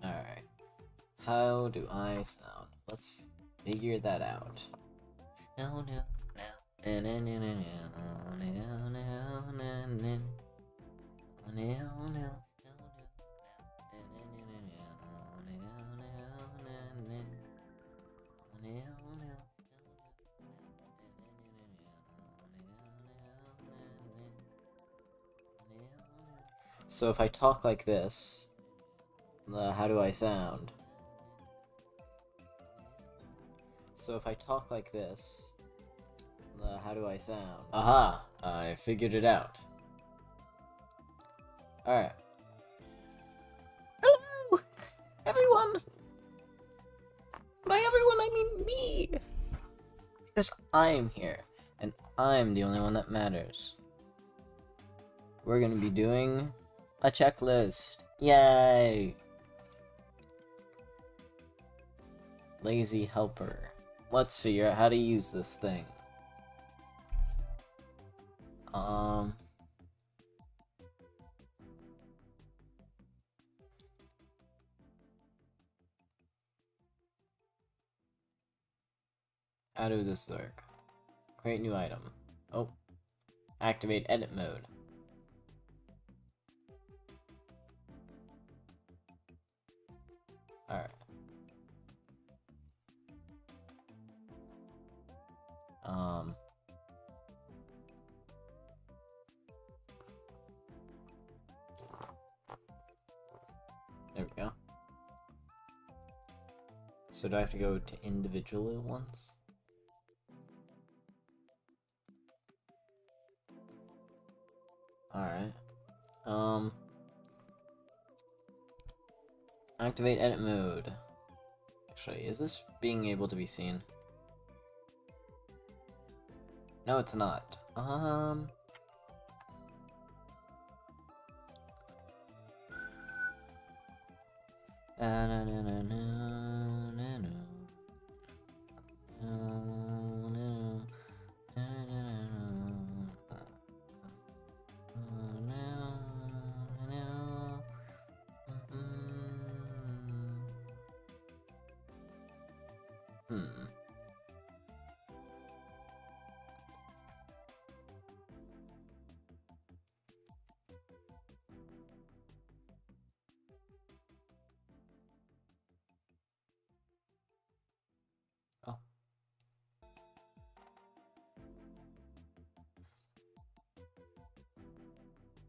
Alright. How do I sound? Let's figure that out. No, no, no. No, no, no, no, no, no, no, no, no, no. So if I talk like this, how do I sound? So if I talk like this, how do I sound? Aha! I figured it out. Alright. Hello! Everyone! By everyone, I mean me! Because I'm here, and I'm the only one that matters. We're gonna be doing a checklist. Yay! Lazy helper. Let's figure out how to use this thing. How does this work? Create new item. Oh. Activate edit mode. Alright. There we go. So do I have to go to individual ones? Alright. Activate edit mode. Actually, is this being able to be seen? No, it's not. Oh.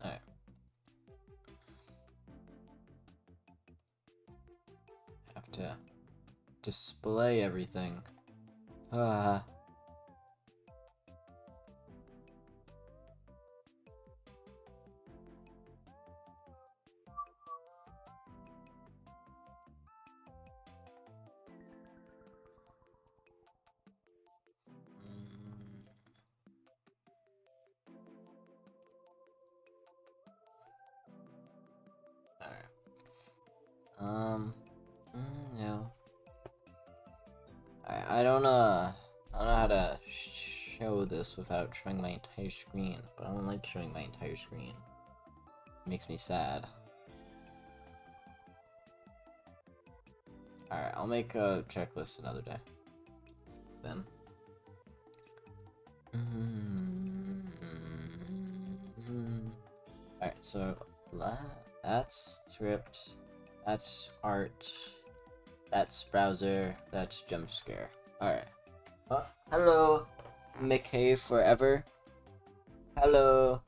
Alright. Have to display everything. Ah. No. I don't know how to show this without showing my entire screen, but I don't like showing my entire screen. It makes me sad. Alright, I'll make a checklist another day. Then. Alright, so That's script. That's art. That's browser. That's jump scare. Alright. Hello, McCave Forever. Hello.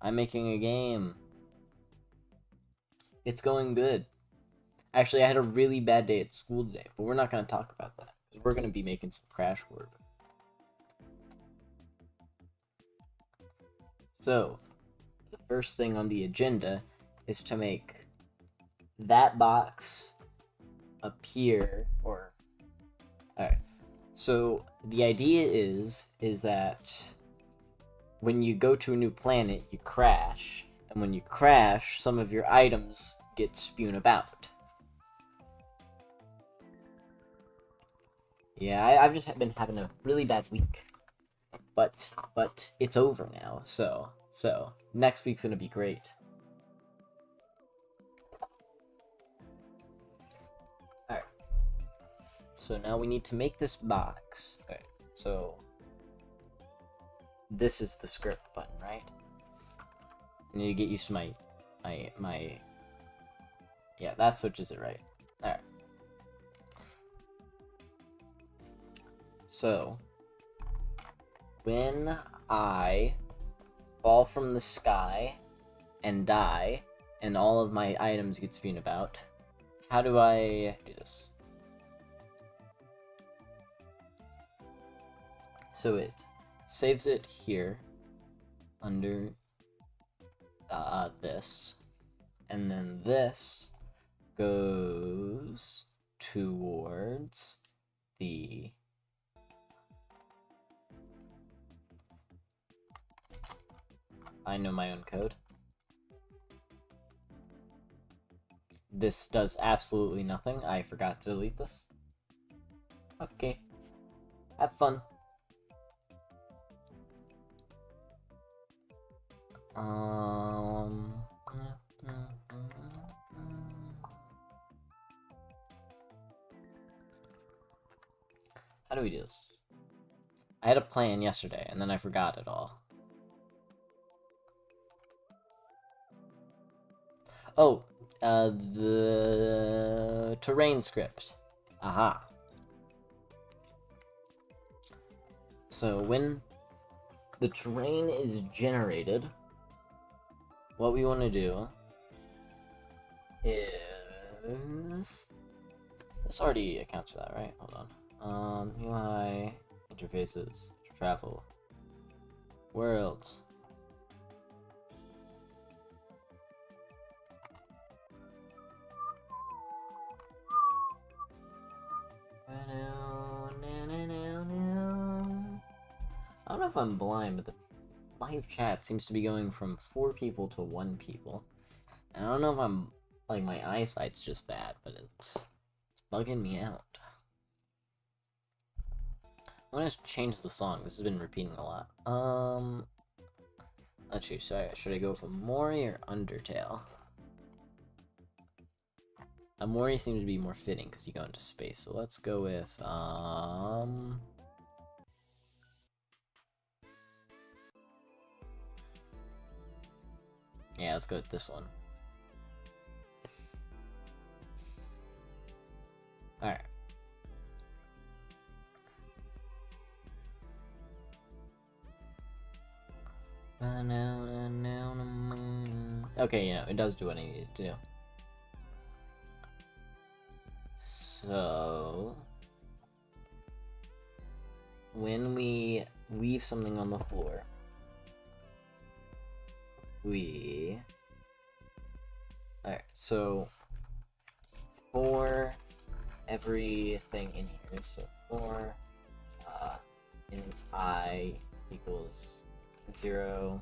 I'm making a game. It's going good. Actually, I had a really bad day at school today, but we're not going to talk about that. We're going to be making some crash work. So, the first thing on the agenda is to make that box appear, or... Alright. So, the idea is that when you go to a new planet, you crash, and when you crash, some of your items get spewed about. Yeah, I've just been having a really bad week. But it's over now, so next week's gonna be great. Alright. So now we need to make this box. Okay, so this is the script button, right? I need to get used to my yeah, that switches it right. Alright. So when I fall from the sky and die, and all of my items get spewed about, how do I do this? So it saves it here, under this, and then this goes towards the... I know my own code. This does absolutely nothing. I forgot to delete this. Okay. Have fun. How do we do this? I had a plan yesterday, and then I forgot it all. Oh, the terrain script. Aha. So when the terrain is generated, what we want to do is... This already accounts for that, right? Hold on. UI, interfaces, travel, worlds. I don't know if I'm blind, but the live chat seems to be going from 4 people to 1 people. And I don't know if I'm, like, my eyesight's just bad, but it's bugging me out. I'm gonna change the song. This has been repeating a lot. Let's see. So should I go for Mori or Undertale? Mori seems to be more fitting because you go into space. So let's go with yeah, let's go with this one. Alright. Okay, you know, it does do what I need it to do. So... when we leave something on the floor, Alright, so... for everything in here, so for int I equals 0,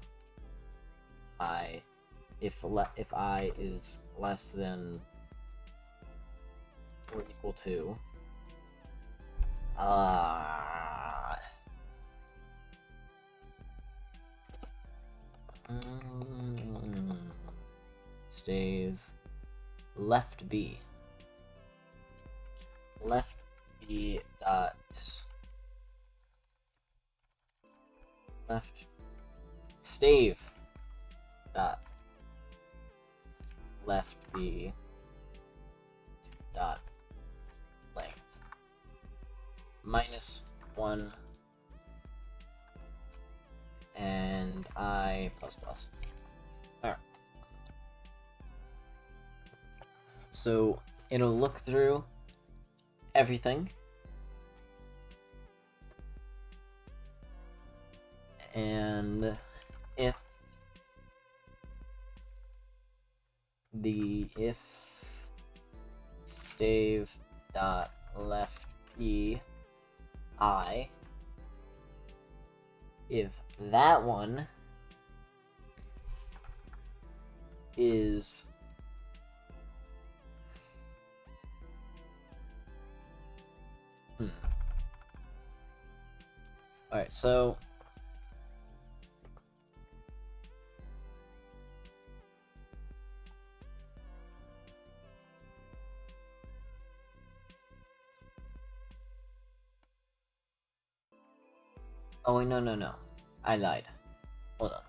I, if I is less than or equal to stave left b dot left stave dot left B dot length -1 and I plus plus. Alright. So it'll look through everything and if stave dot left B I, if that one is alright, so oh wait, no. I lied. Hold on.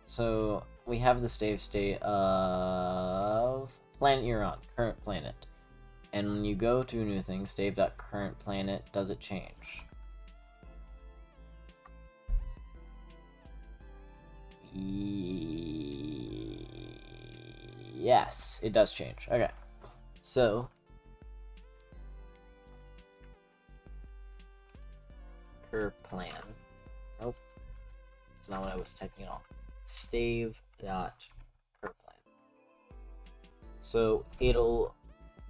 So we have the save state of planet you're on, current planet. And when you go to a new thing, stave.current planet, does it change? Yes, it does change. Okay. So plan. Nope. It's not what I was typing at all. Stave.curplan. So it'll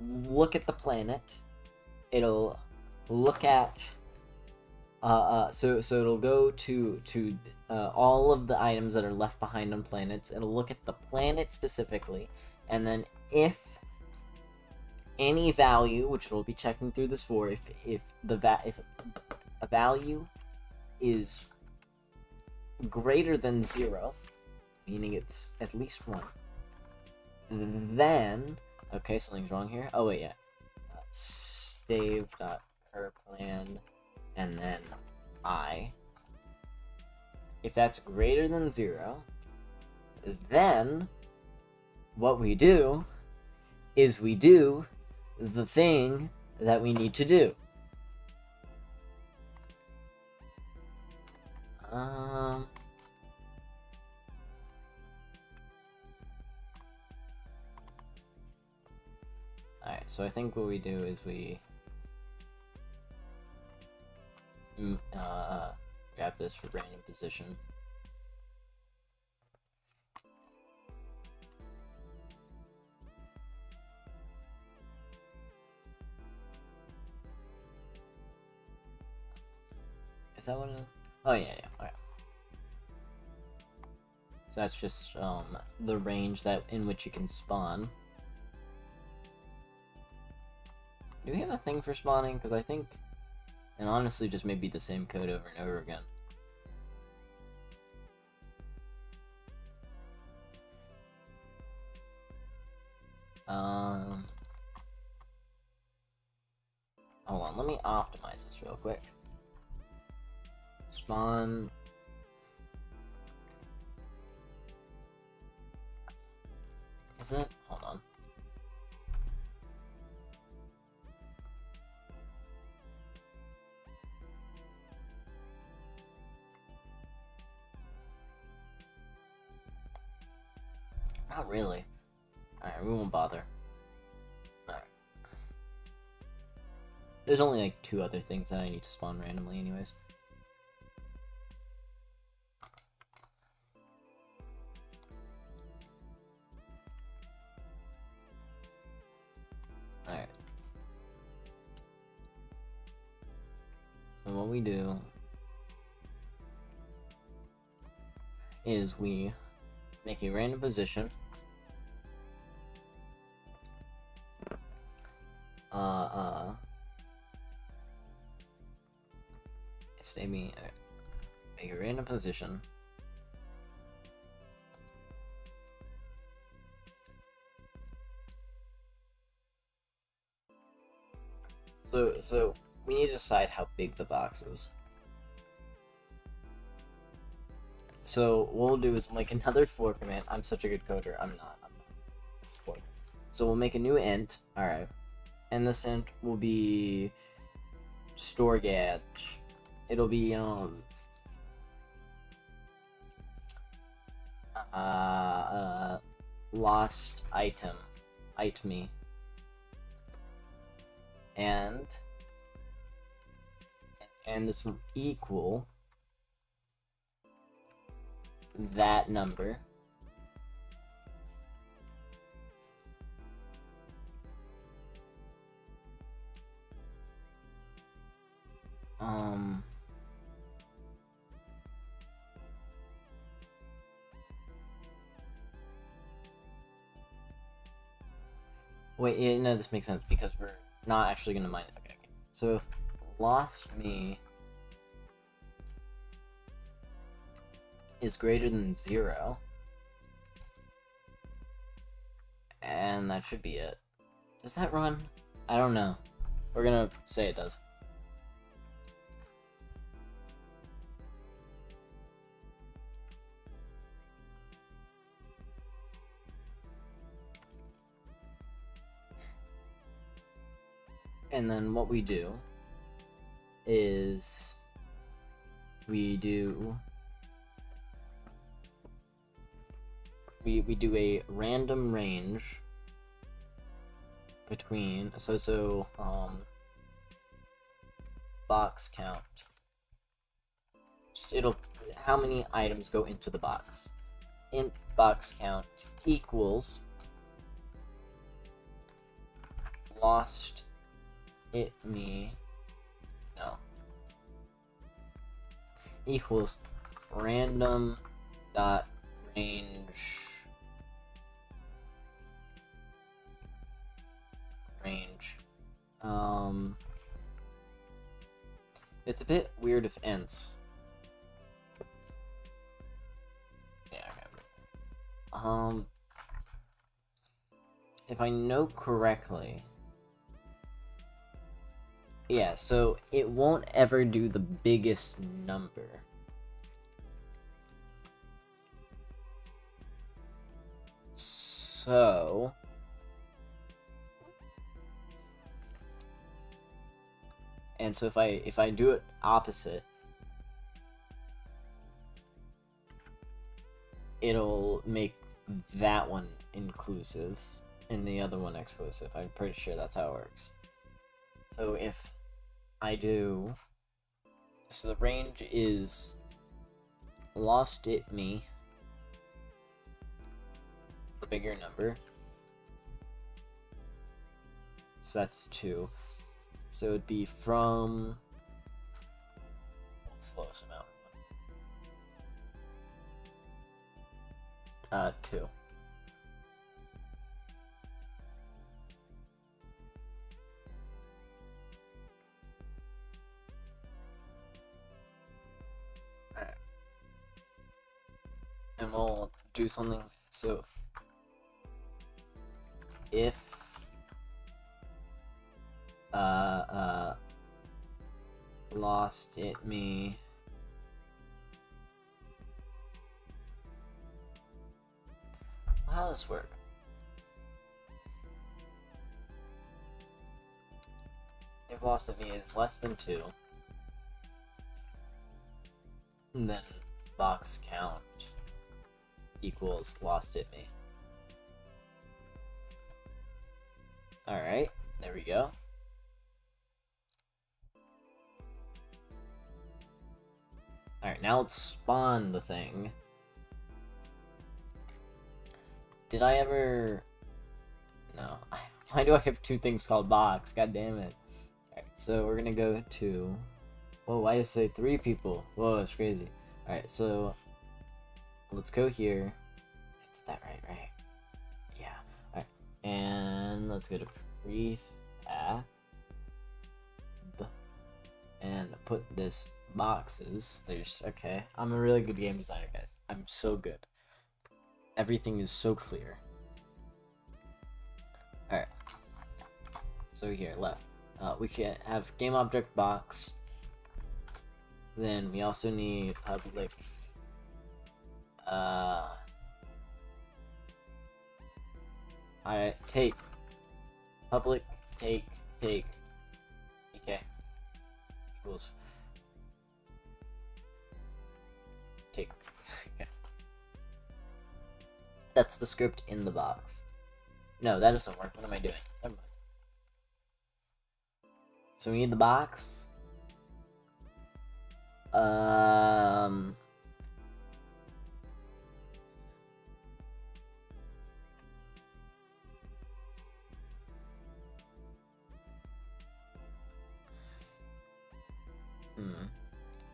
look at the planet. It'll look at so it'll go to all of the items that are left behind on planets. It'll look at the planet specifically, and then if any value, which it'll be checking through this for, if a value is greater than 0, meaning it's at least 1, then okay, something's wrong here. Oh wait, yeah. Stave.curplan and then I. If that's greater than 0, then what we do is we do the thing that we need to do. Alright, so I think what we do is we grab this for random position. Is that what it is? Oh yeah, okay. So that's just the range that in which you can spawn. Do we have a thing for spawning? Because I think, and honestly, just maybe the same code over and over again. Hold on, let me optimize this real quick. Spawn. Is it? Hold on. Not really. Alright, we won't bother. Alright. There's only like 2 other things that I need to spawn randomly anyways. Alright. So what we do is we make a random position. Make a random position. So we need to decide how big the box is. So what we'll do is make another for command. I'm such a good coder. I'm not. this work. So we'll make a new int. Alright. And this int will be store gauge. It'll be lost item, itemy, and this will equal that number wait, yeah, no, this makes sense because we're not actually gonna mine it. Okay. So if lost me is greater than 0, and that should be it. Does that run? I don't know. We're gonna say it does. And then what we do is we do a random range between box count. Just how many items go into the box. Int box count equals lost itemy equals random dot range it's a bit weird if ints. Yeah, okay. If I know correctly, yeah, so it won't ever do the biggest number. So and so if I do it opposite, it'll make that one inclusive and the other one exclusive. I'm pretty sure that's how it works. So if I do, so the range is lost itemy, the bigger number, so that's 2. So it'd be from, what's the lowest amount? 2. Alright. And we'll do something, so if lost itemy how does this work? If lost itemy is less than 2, and then box count equals lost itemy. Alright, there we go. Alright, now let's spawn the thing. Did I ever... No. Why do I have 2 things called box? God damn it. Alright, so we're gonna go to... Whoa, why did I say 3 people? Whoa, that's crazy. Alright, so... Let's go here. Is that right? Yeah. Alright, and let's go to prefab. And put this boxes. Okay. I'm a really good game designer, guys. I'm so good. Everything is so clear. Alright. So here, left. We can have game object box. Then we also need public I take public take okay equals take. Okay. That's the script in the box. No, that doesn't work. What am I doing? Never mind. So we need the box.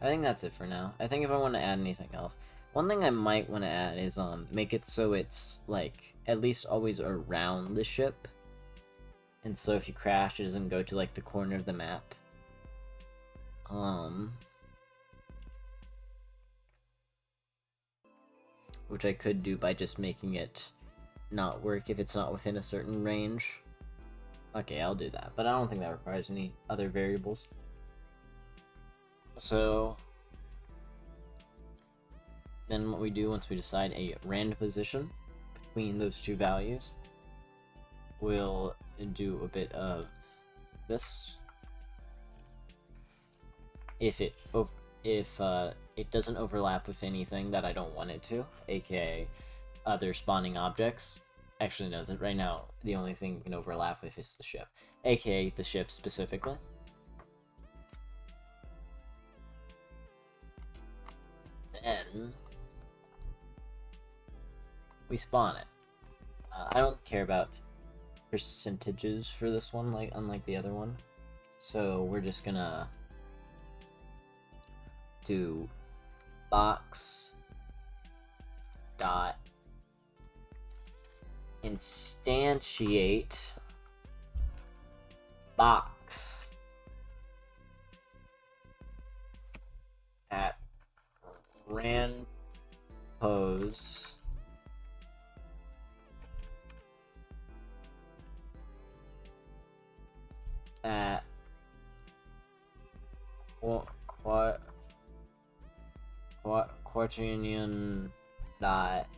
I think that's it for now. I think if I want to add anything else, one thing I might want to add is make it so it's like at least always around the ship, and so if you crash, it doesn't go to like the corner of the map. Which I could do by just making it not work if it's not within a certain range. Okay, I'll do that, but I don't think that requires any other variables. So then what we do once we decide a random position between those two values, we'll do a bit of this. If it doesn't overlap with anything that I don't want it to, aka other spawning objects. Actually, no, that right now the only thing it can overlap with is the ship, aka the ship specifically. Then we spawn it. I don't care about percentages for this one, like unlike the other one. So we're just gonna do box dot instantiate box at rand pose at quaternion dot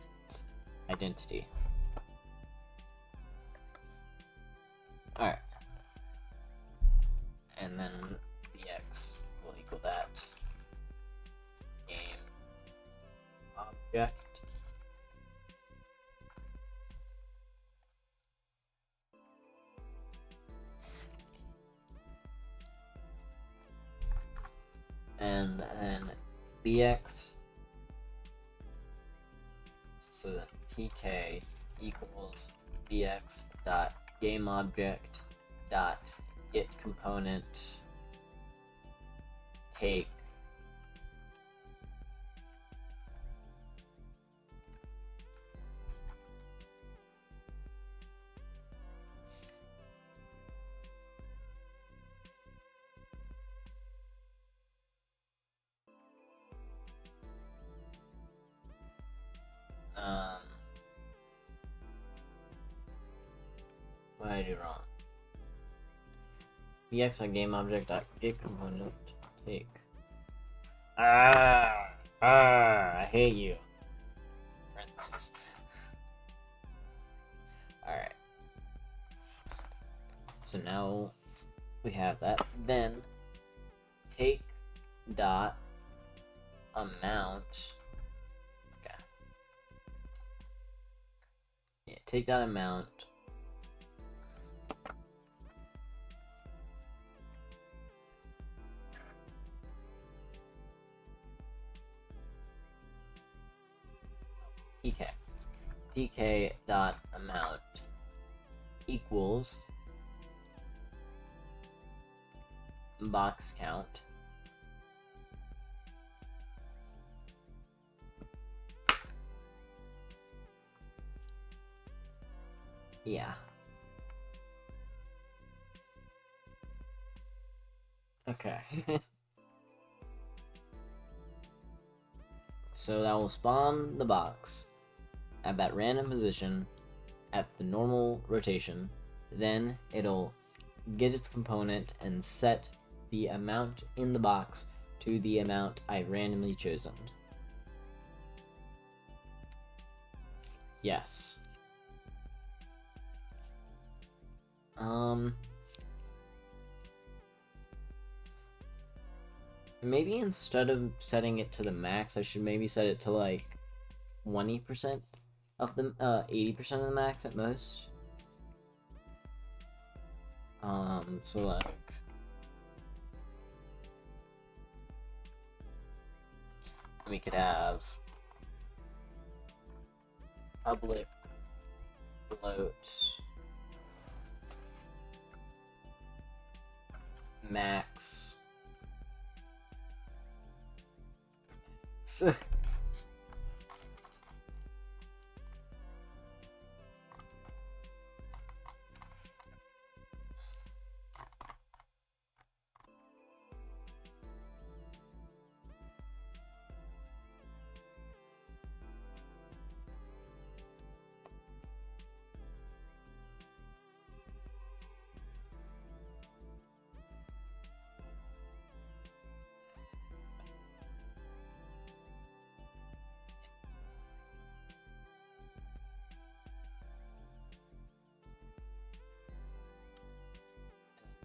identity. Alright. And then bx will equal that game object. And then bx, so that tk equals bx dot game object dot get component take what did I do wrong? bx on game object dot get component take. I hate you. Parentheses. Alright. So now we have that. Then take dot amount. Okay. Yeah, take dot amount. tk dot amount equals box count yeah. Okay. So that will spawn the box at that random position at the normal rotation. Then it'll get its component and set the amount in the box to the amount I randomly chosen. Yes. Maybe instead of setting it to the max, I should maybe set it to like 20% of the 80% of the max at most. So like we could have public float max.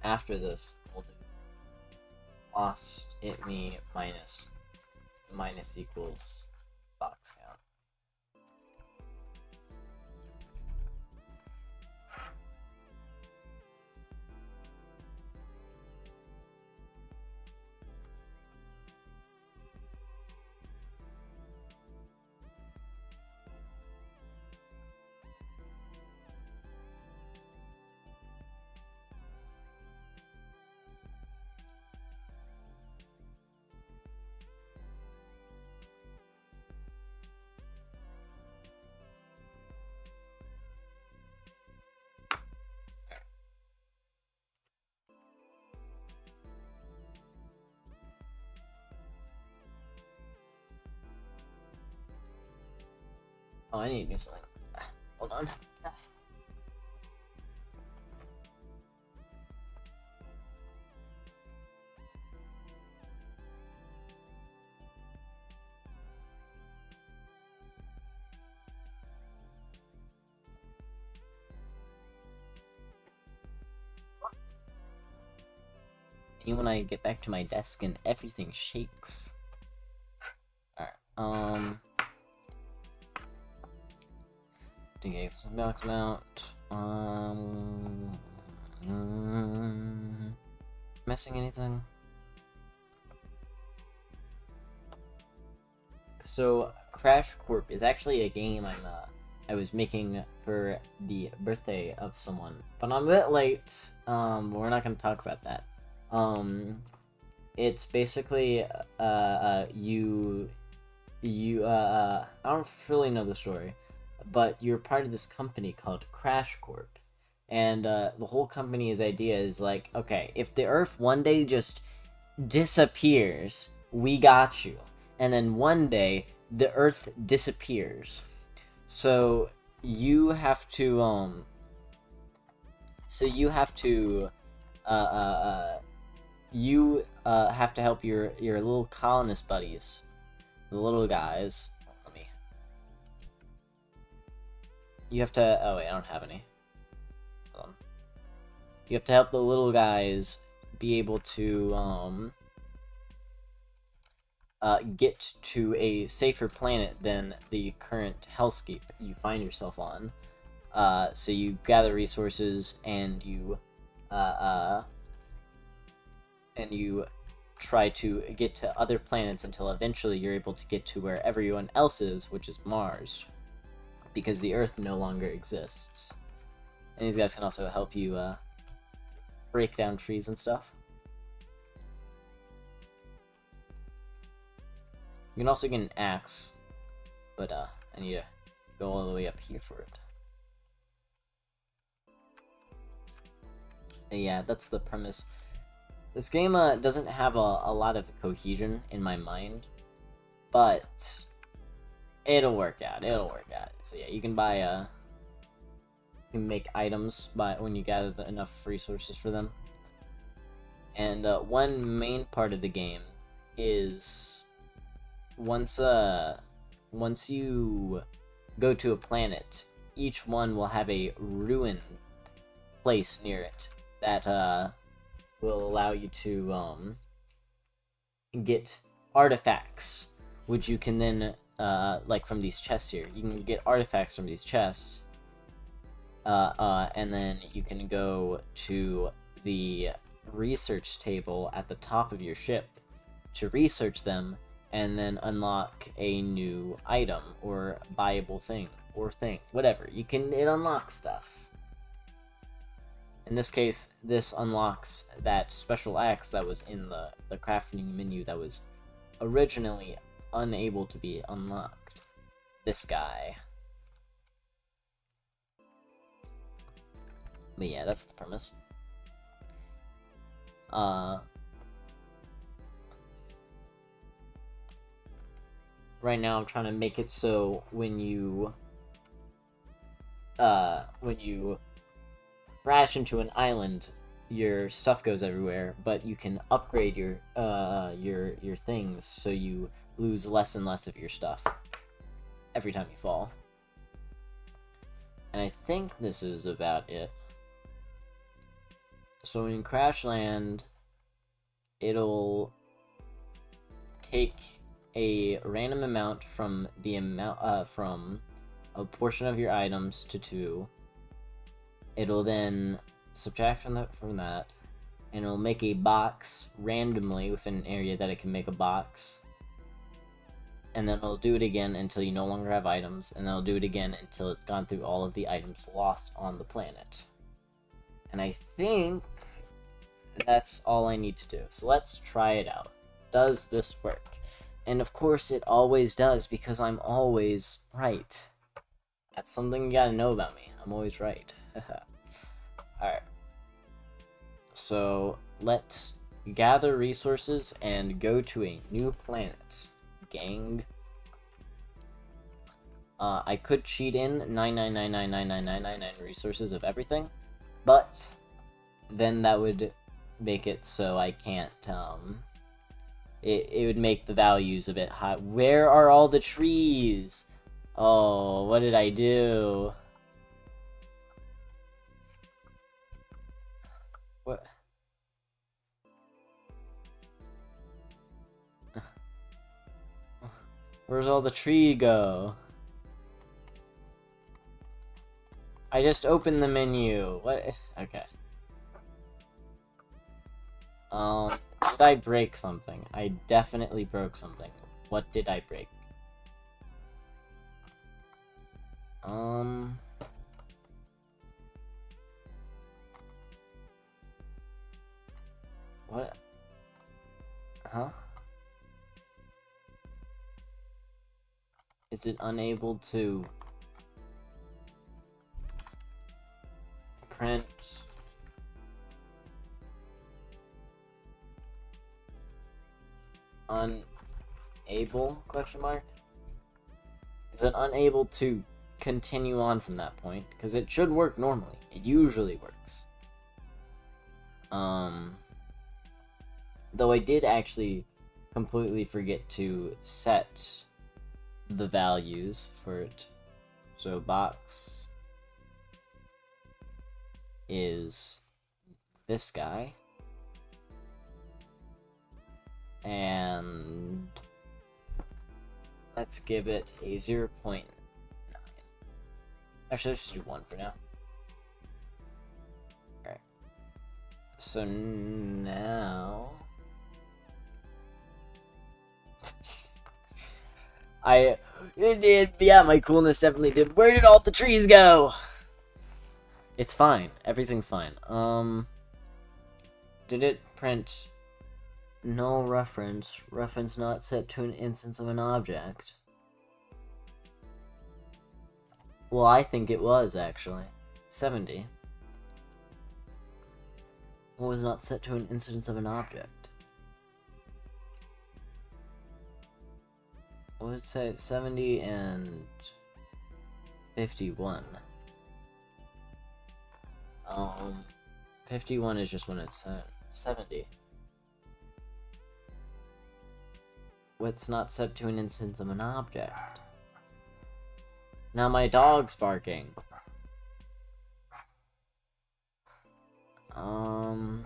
After this, we'll do lost it me minus equals box count. Oh, I need to do something. Hold on. And when I get back to my desk and everything shakes. Alright, DA box mount. Missing anything? So, Crash Corp is actually a game I was making for the birthday of someone, but I'm a bit late. We're not gonna talk about that. It's basically you I don't really know the story, but you're part of this company called Crash Corp, and the whole company's idea is like, okay, if the Earth one day just disappears, we got you, and then one day the Earth disappears, so you have to have to help your little colonist buddies, the little guys. You have to. Oh wait, I don't have any. You have to help the little guys be able to get to a safer planet than the current hellscape you find yourself on. So you gather resources and you try to get to other planets until eventually you're able to get to where everyone else is, which is Mars, because the Earth no longer exists. And these guys can also help you break down trees and stuff. You can also get an axe, but I need to go all the way up here for it. Yeah, that's the premise. This game doesn't have a lot of cohesion in my mind, but it'll work out. So yeah, you can buy you can make items when you gather enough resources for them. And one main part of the game is once you go to a planet, each one will have a ruin place near it that will allow you to get artifacts, which you can then like from these chests here. You can get artifacts from these chests, and then you can go to the research table at the top of your ship to research them, and then unlock a new item or buyable thing or whatever. It unlocks stuff. In this case, this unlocks that special axe that was in the crafting menu that was originally unable to be unlocked. This guy. But yeah, that's the premise. Right now I'm trying to make it so when you crash into an island, your stuff goes everywhere, but you can upgrade your things so you lose less and less of your stuff every time you fall. And I think this is about it. So when you crash land, it'll take a random amount from from a portion of your items to 2. It'll then subtract from that, and it'll make a box randomly within an area that it can make a box. And then it'll do it again until you no longer have items, and then it'll do it again until it's gone through all of the items lost on the planet. And I think that's all I need to do. So let's try it out. Does this work? And of course it always does, because I'm always right. That's something you gotta know about me. I'm always right. Alright. So let's gather resources and go to a new planet. Gang. I could cheat in 999999999 resources of everything, but then that would make it so I can't, it would make the values a bit high. Where are all the trees? Oh, what did I do? What? Where's all the tree go? I just opened the menu. What? Okay. Did I break something? I definitely broke something. What did I break? What? Huh? Is it unable to print? Unable? Question mark? Is it unable to continue on from that point? Because it should work normally. It usually works. Though I did actually completely forget to set the values for it. So box is this guy. And let's give it a 0.9. Actually, let's just do 1 for now. Alright. So now... It did, yeah, my coolness definitely did. Where did all the trees go? It's fine. Everything's fine. Did it print... No reference. Reference not set to an instance of an object. Well, I think it was, actually. 70. What was not set to an instance of an object? What would it say? 70 and 51. 51 is just when it's set. 70. What's not set to an instance of an object? Now my dog's barking. Um...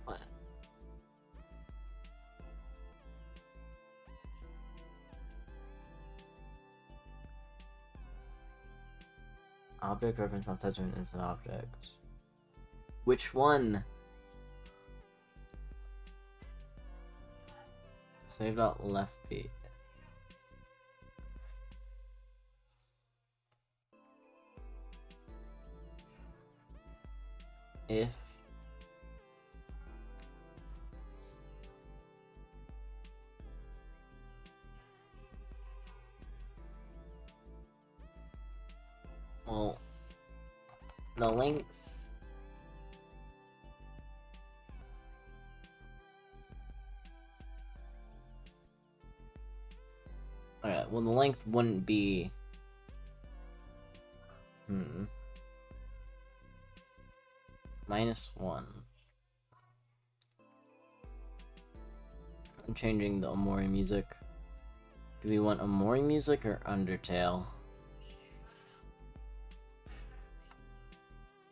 What? Object reference not touching an instant object. Which one? Saved out left beat. If well, the length alright, well the length wouldn't be -1. I'm changing the Omori music. Do we want Omori music or Undertale?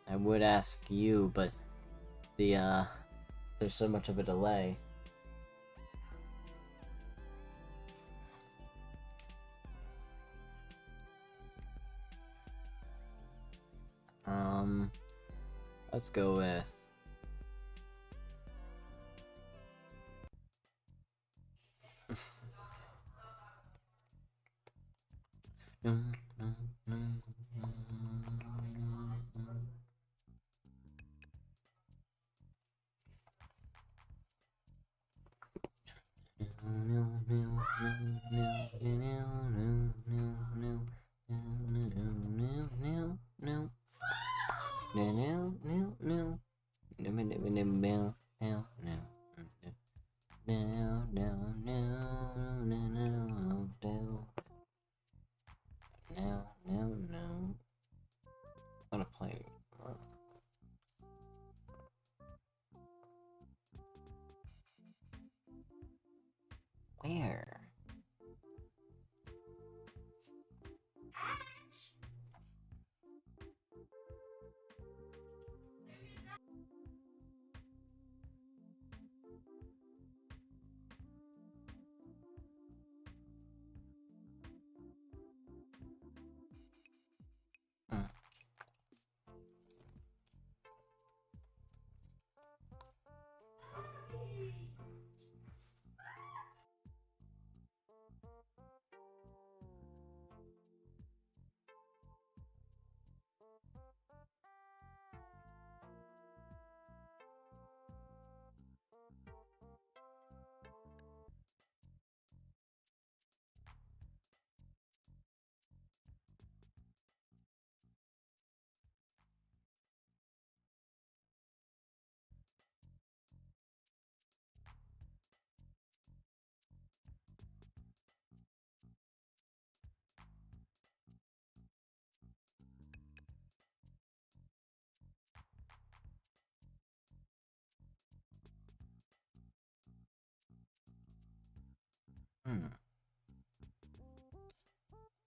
I would ask you, but the there's so much of a delay. Let's go with I'm gonna play. Where?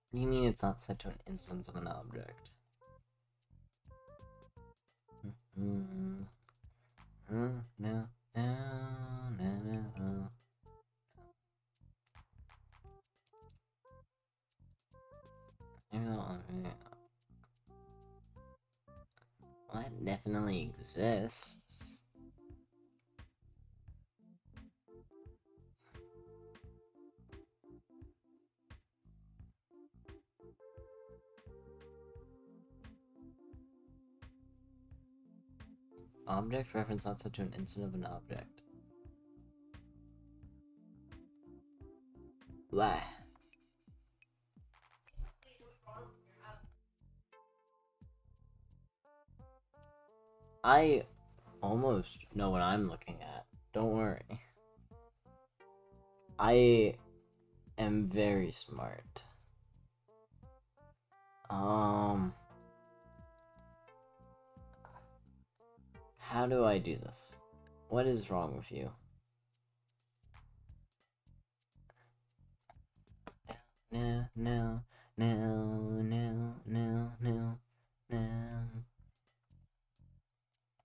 What do you mean it's not set to an instance of an object? No. Well, that definitely exists. Object reference not set to an instant of an object. Why? I almost know what I'm looking at. Don't worry. I am very smart. How do I do this? What is wrong with you? no, no, no, no, no, no.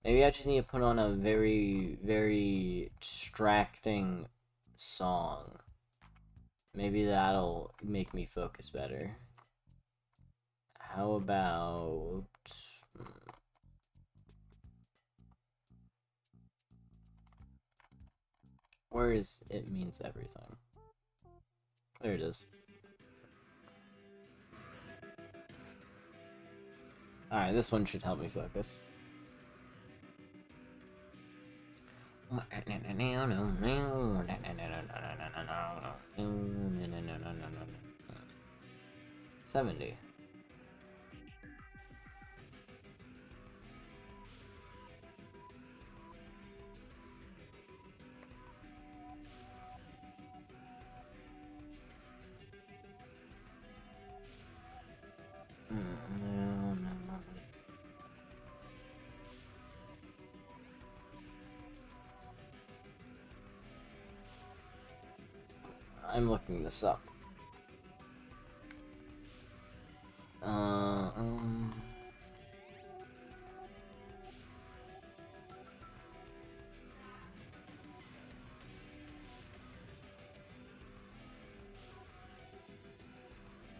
Maybe I just need to put on a very, very distracting song. Maybe that'll make me focus better. How about... Where is It Means Everything? There it is. Alright, this one should help me focus. 70. I'm looking this up.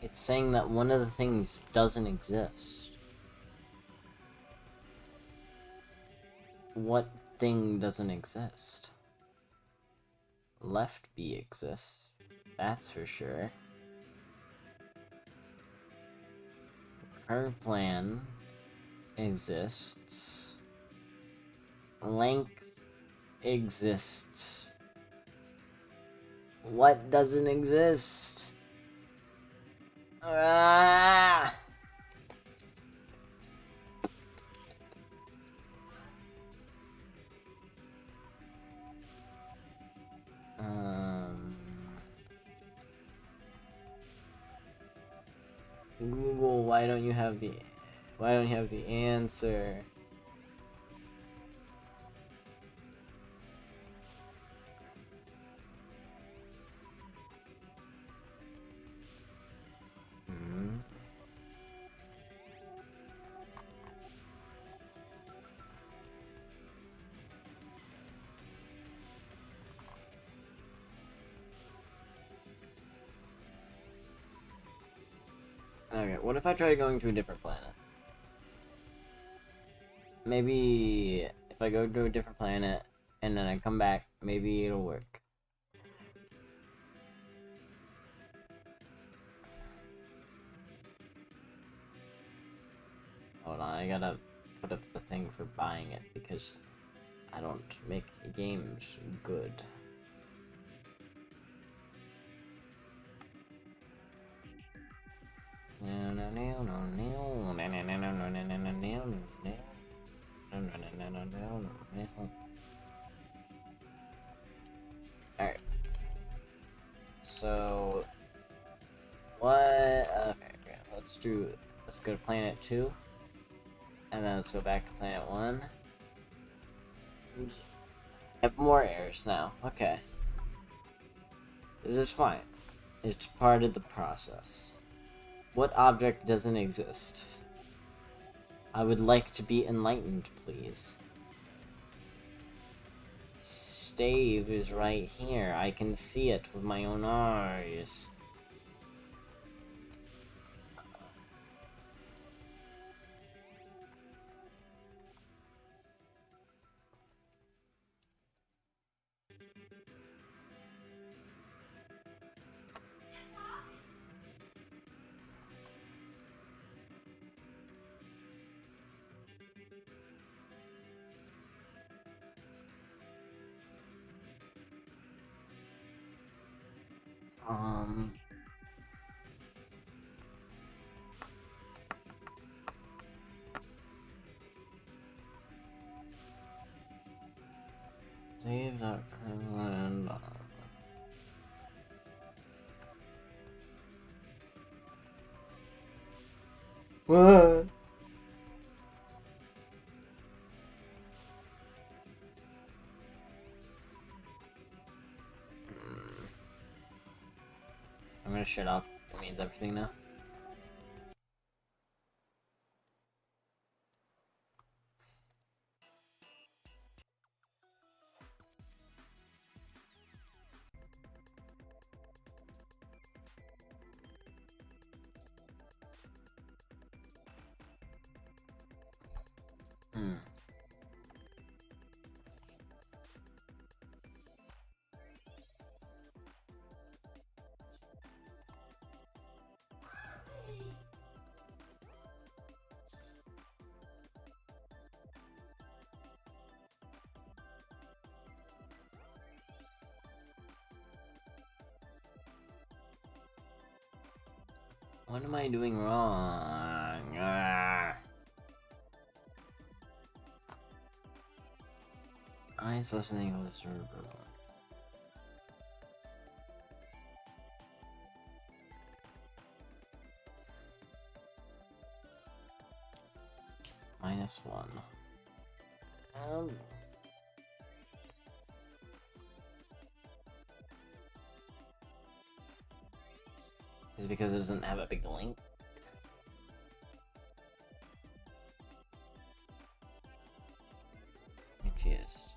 It's saying that one of the things doesn't exist. What thing doesn't exist? Left B exists. That's for sure. Current plan exists. Length exists. What doesn't exist? Ah! Google, why don't you have the answer? Okay, what if I try going to a different planet? Maybe if I go to a different planet and then I come back, maybe it'll work. Hold on, I gotta put up the thing for buying it because I don't make games good. Alright. So what okay, let's go to planet 2. And then let's go back to planet 1. And have more errors now. Okay. This is fine. It's part of the process. What object doesn't exist? I would like to be enlightened, please. Stave is right here. I can see it with my own eyes. Save that and what? I'm gonna shut off. I mean, contains everything now. Hmm. What am I doing wrong? I saw something equals to -1. Is it because it doesn't have a big link? Confused.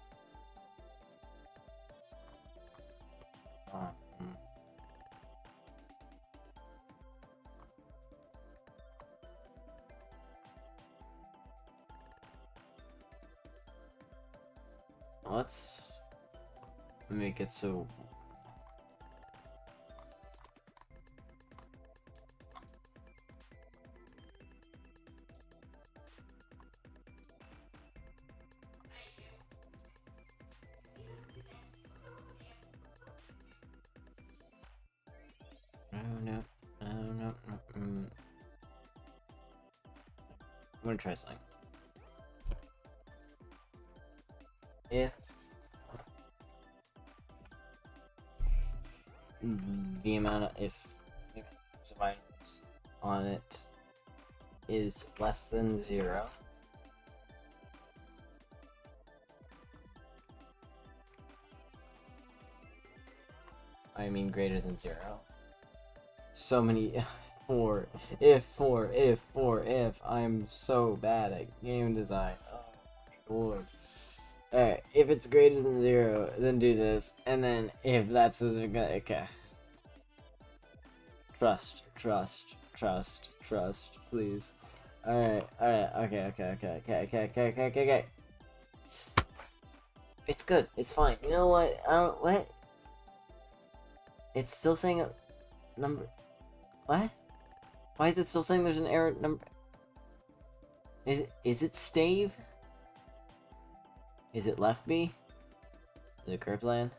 Let's make it so. No. I'm gonna try something. If the amount of items on it is less than 0, I mean greater than 0. So many if I'm so bad at game design. Oh my lord. Alright, if it's greater than 0, then do this, and then if that's okay. Trust, please. Alright, okay. It's good, it's fine. You know what? What? It's still saying a number. What? Why is it still saying there's an error number? Is it stave? Is it left B? Is it corp land?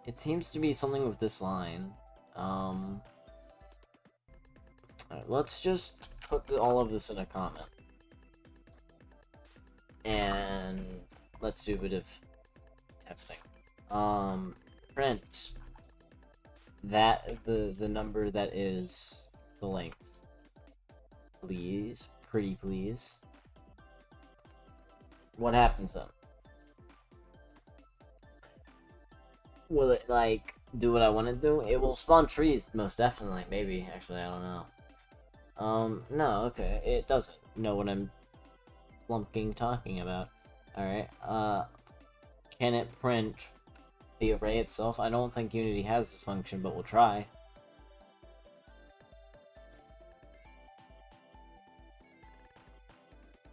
It seems to be something with this line. Alright, let's just put all of this in a comment. And let's do a bit of testing. Print that the number that is the length. Please, pretty please. What happens then? Will it, like, do what I want to do? It will spawn trees, most definitely. Maybe, actually, I don't know. No, okay, it doesn't know what I'm talking about. Alright, can it print the array itself? I don't think Unity has this function, but we'll try.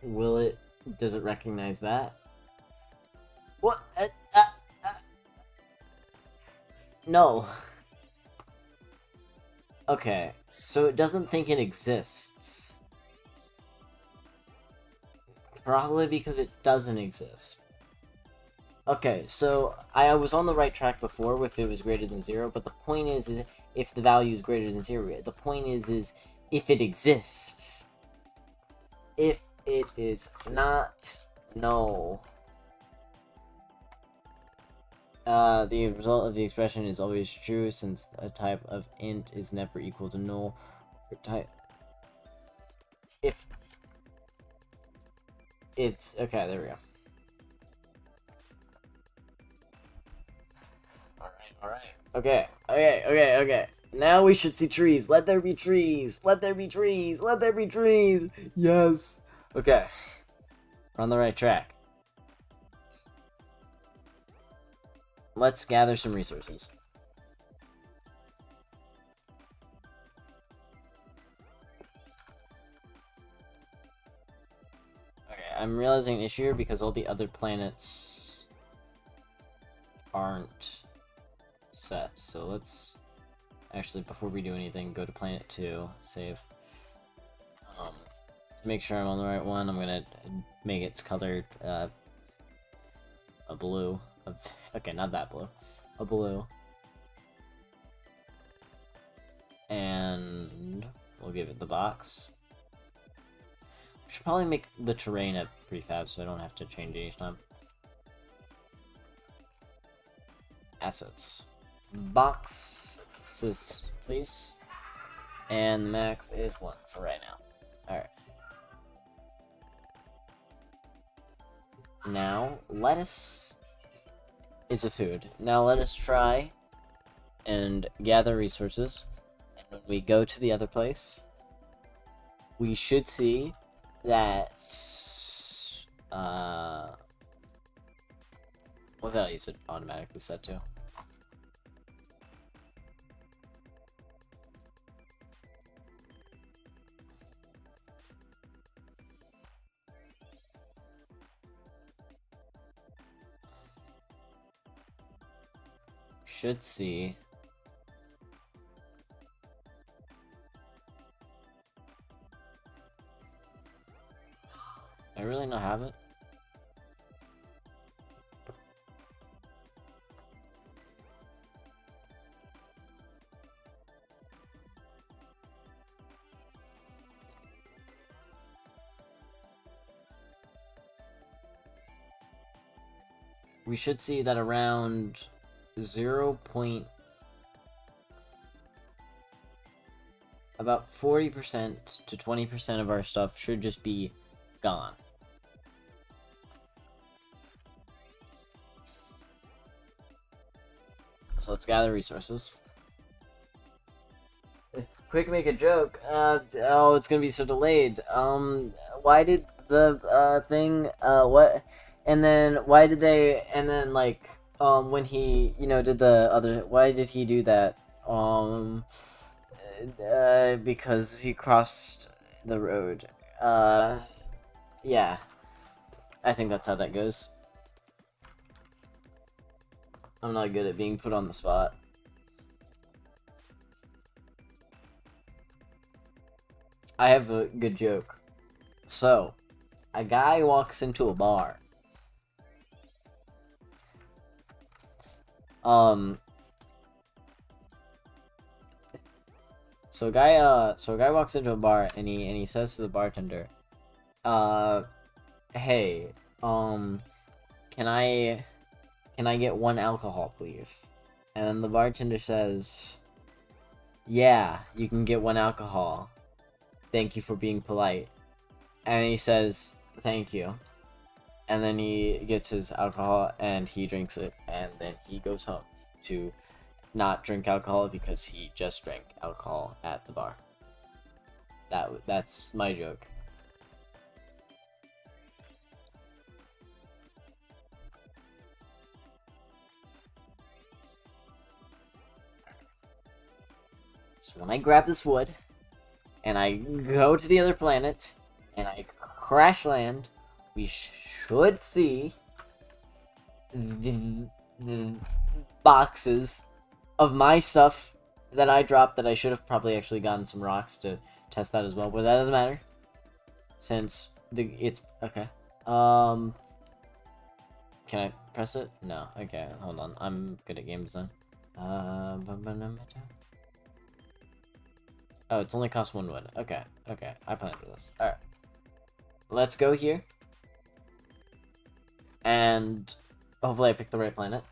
Will it? Does it recognize that? What? No. Okay, so it doesn't think it exists. Probably because it doesn't exist. Okay, so I was on the right track before if it was greater than 0, but the point is if the value is greater than 0. The point is if it exists. If it is not, no. The result of the expression is always true since a type of int is never equal to null. Type if it's okay, there we go. Alright. Okay. Now we should see trees. Let there be trees. Let there be trees. Let there be trees. Yes. Okay. We're on the right track. Let's gather some resources. Okay, I'm realizing an issue here because all the other planets aren't set. So let's actually, before we do anything, go to planet 2, save. To make sure I'm on the right one, I'm gonna make its color a blue. Okay, not that blue. A blue. And we'll give it the box. We should probably make the terrain a prefab so I don't have to change it each time. Assets. Boxes, please. And the max is 1 for right now. Alright. Now, lettuce is a food. Now let us try and gather resources. And when we go to the other place, we should see that what value is it automatically set to? Should see I really not have it. We should see that around 0. About 40% to 20% of our stuff should just be gone. So let's gather resources. Quick, make a joke. Oh, it's gonna be so delayed. Why did the thing? What? And then why did they? And then like, when he, did the other. Why did he do that? Because he crossed the road. Yeah. I think that's how that goes. I'm not good at being put on the spot. I have a good joke. So, a guy walks into a bar. So a guy walks into a bar and he says to the bartender, hey, can I get 1 alcohol, please? And then the bartender says, yeah, you can get 1 alcohol. Thank you for being polite. And he says, thank you. And then he gets his alcohol and he drinks it, and then he goes home to not drink alcohol because he just drank alcohol at the bar. That's my joke. So when I grab this wood, and I go to the other planet, and I crash land, we should see the boxes of my stuff that I dropped that I should have probably actually gotten some rocks to test that as well, but that doesn't matter. Since it's okay. Can I press it? No. Okay, hold on. I'm good at game design. Oh, it's only cost 1 wood. Okay, okay. I plan for this. Alright. Let's go here. And hopefully I picked the right planet.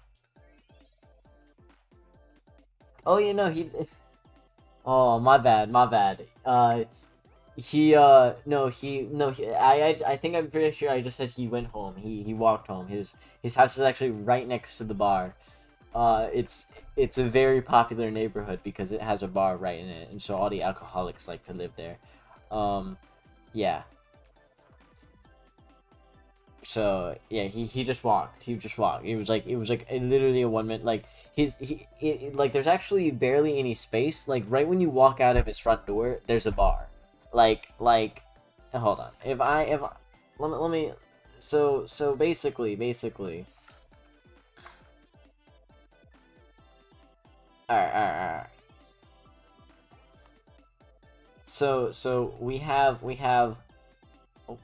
Oh, oh, my bad. I think I'm pretty sure I just said he went home. He walked home. His house is actually right next to the bar. It's a very popular neighborhood because it has a bar right in it, and so all the alcoholics like to live there. Yeah. So yeah, he just walked. He just walked. It was like literally a 1 minute. Like like there's actually barely any space. Like right when you walk out of his front door, there's a bar. Like, hold on. If let me. So basically. All right. So we have. Oh,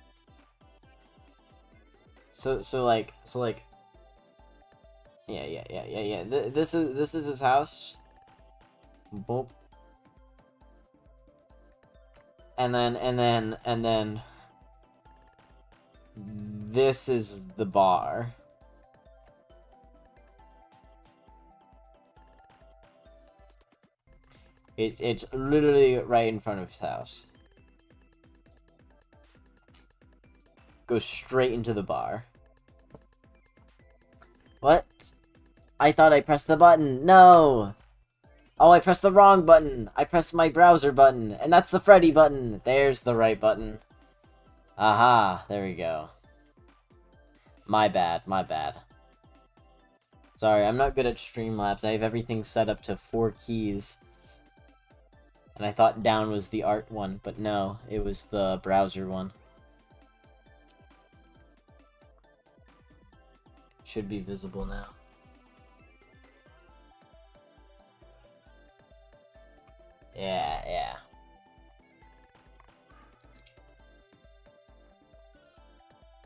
so like. Yeah. This is his house. Boop. And then this is the bar. It's literally right in front of his house. Goes straight into the bar. What? I thought I pressed the button. No! Oh, I pressed the wrong button. I pressed my browser button, and that's the Freddy button. There's the right button. Aha, there we go. My bad. Sorry, I'm not good at Streamlabs. I have everything set up to 4 keys. And I thought down was the art one, but no, it was the browser one. Should be visible now. Yeah.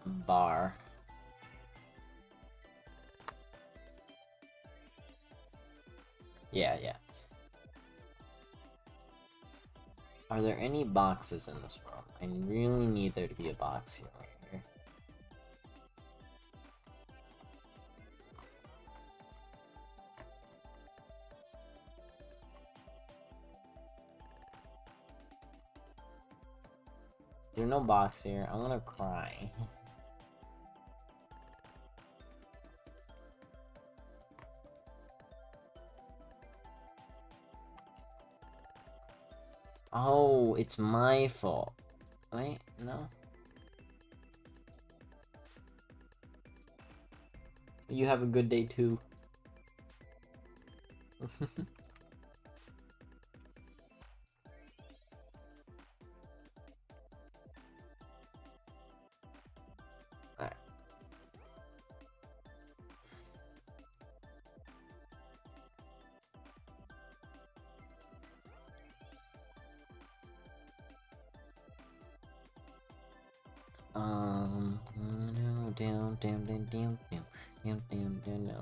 Bar. Yeah. Are there any boxes in this world? I really need there to be a box here. Right here. There's no box here. I'm gonna cry. Oh, it's my fault. Wait, no. You have a good day too. Alright.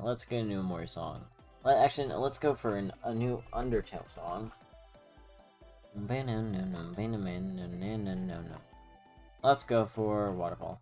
Let's get a new more song. Actually, no, let's go for a new Undertale song. Let's go for Waterfall.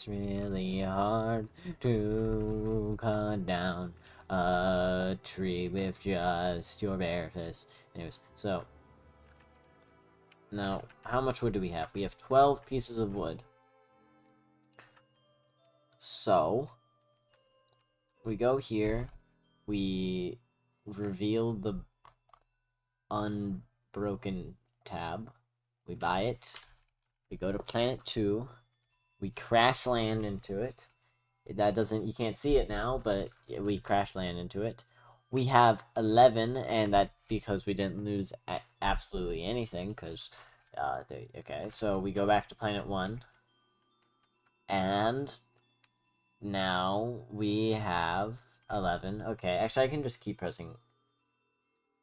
really hard to cut down a tree with just your bare fist. Anyways, so now how much wood do we have? We have 12 pieces of wood. So we go here, we reveal the unbroken tab, we buy it, we go to planet 2, we crash land into it. That doesn't, you can't see it now, but we crash land into it. We have 11, and that because we didn't lose absolutely anything, because, okay, so we go back to planet 1, and now we have 11. Okay, actually, I can just keep pressing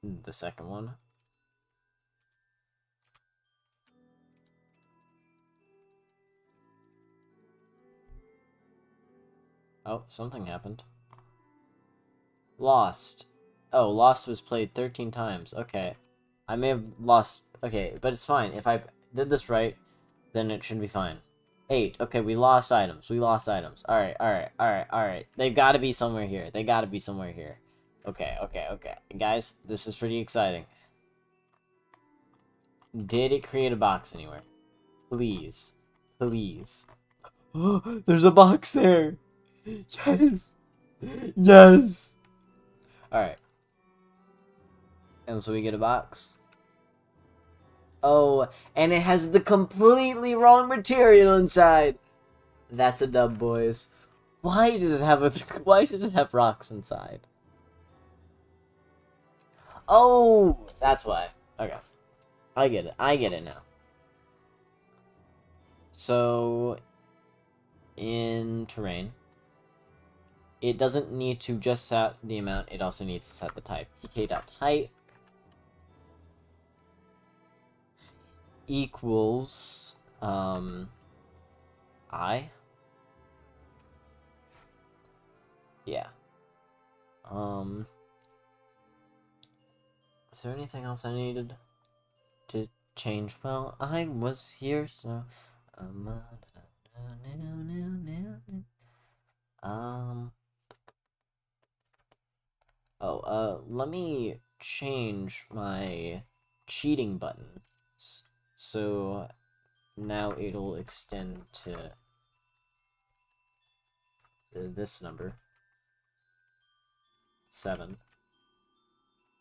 the second one. Oh, something happened. Lost. Oh, Lost was played 13 times. Okay. I may have lost... Okay, but it's fine. If I did this right, then it should be fine. 8. Okay, we lost items. We lost items. Alright, alright, alright, alright. They gotta be somewhere here. They gotta be somewhere here. Okay, okay, okay. Guys, this is pretty exciting. Did it create a box anywhere? Please. Please. There's a box there! Yes! Yes! Alright. And so we get a box. Oh, and it has the completely wrong material inside. That's a dub, boys. Why does it have rocks inside? Oh, that's why. Okay. I get it. I get it now. So, in terrain, it doesn't need to just set the amount, it also needs to set the type. pk.type equals, I? Yeah. Is there anything else I needed to change? Well, I was here, so... let me change my cheating button. So now it'll extend to this number. 7.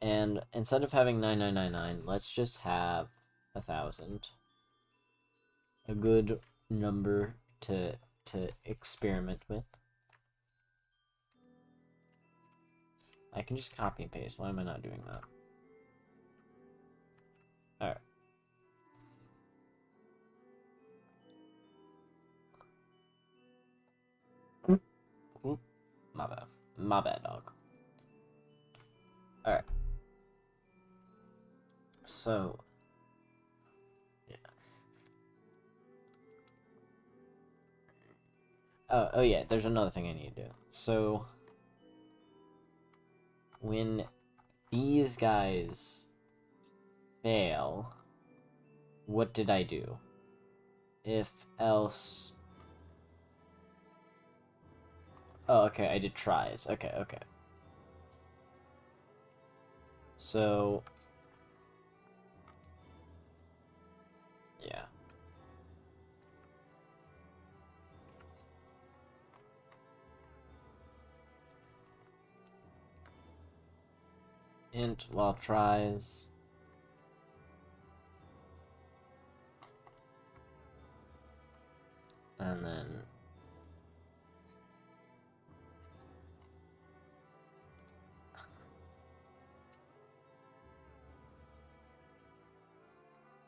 And instead of having 9999, let's just have 1,000. A good number to experiment with. I can just copy and paste. Why am I not doing that? Alright. Oop. My bad. My bad, dog. Alright. So... yeah. Oh yeah, there's another thing I need to do. So... when these guys fail, what did I do? If else... oh, okay, I did tries. Okay, okay. So... yeah. Int while tries... and then...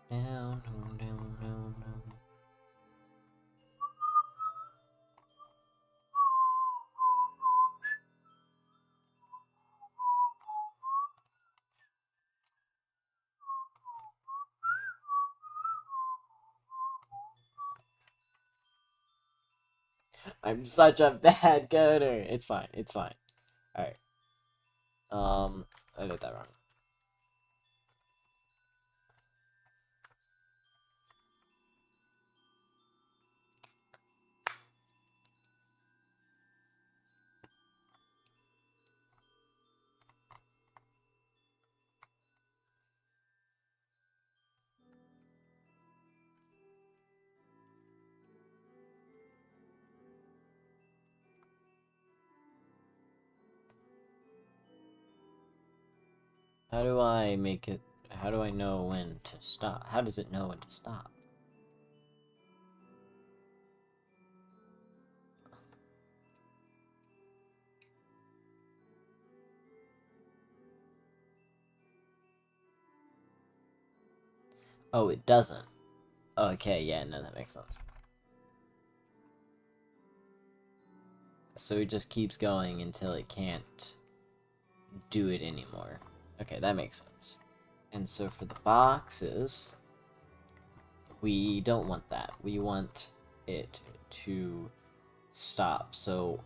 down, down, down, down. I'm such a bad coder. It's fine. It's fine. Alright. I did that wrong. How do I make it? How do I know when to stop? How does it know when to stop? Oh, it doesn't. Okay, yeah, no, that makes sense. So it just keeps going until it can't do it anymore. Okay, that makes sense. And so for the boxes, we don't want that. We want it to stop. So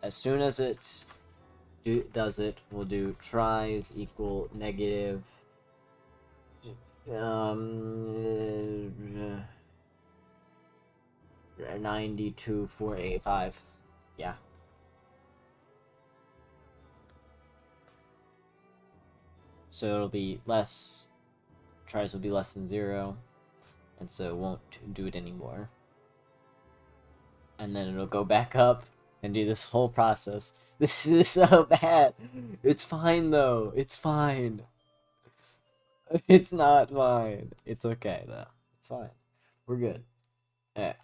as soon as it does it, we'll do tries equal negative 92,485. Yeah. So it'll be less, tries will be less than 0, and so it won't do it anymore. And then it'll go back up and do this whole process. This is so bad. It's fine though. It's fine. It's not fine. It's okay though. It's fine. We're good. Alright.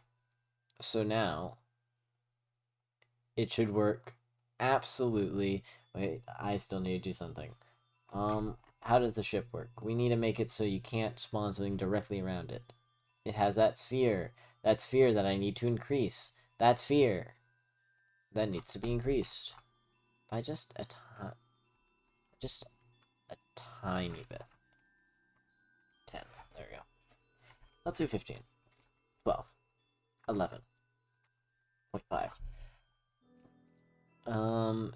So now it should work absolutely. Wait, I still need to do something. How does the ship work? We need to make it so you can't spawn something directly around it. It has that sphere. That sphere that I need to increase. That sphere. That needs to be increased. By just a tiny bit. 10. There we go. Let's do 15. 12. 11.5.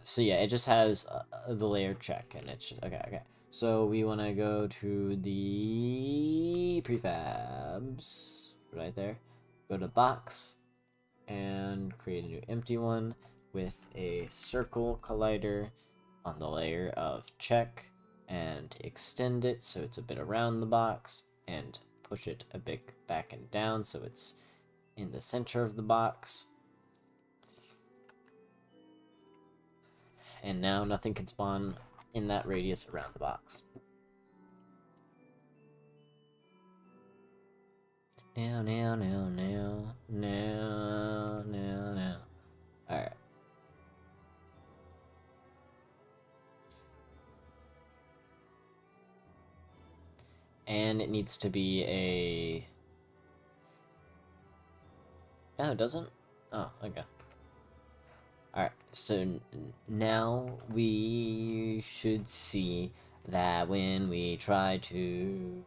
So yeah, it just has the layer check, and it's just, okay. So we want to go to the prefabs right there. Go to box and create a new empty one with a circle collider on the layer of check, and extend it so it's a bit around the box, and push it a bit back and down so it's in the center of the box. And now nothing can spawn in that radius around the box. Now. Alright. And it needs to be a... Oh, it doesn't? Oh, okay. Alright, so now we should see that when we try to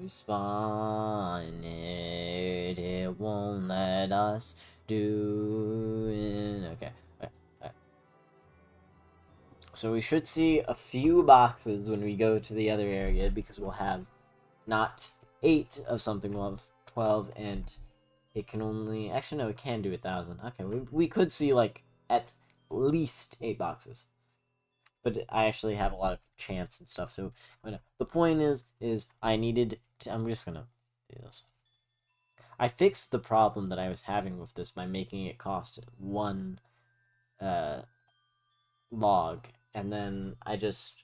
spawn it, it won't let us do it. Okay, alright. So we should see a few boxes when we go to the other area, because we'll have not 8 of something, we'll have 12, and it can only... Actually, no, it can do 1,000. Okay, we could see, like, at least 8 boxes. But I actually have a lot of chance and stuff, so the point is I needed to... I'm just gonna do this. I fixed the problem that I was having with this by making it cost 1 log, and then I just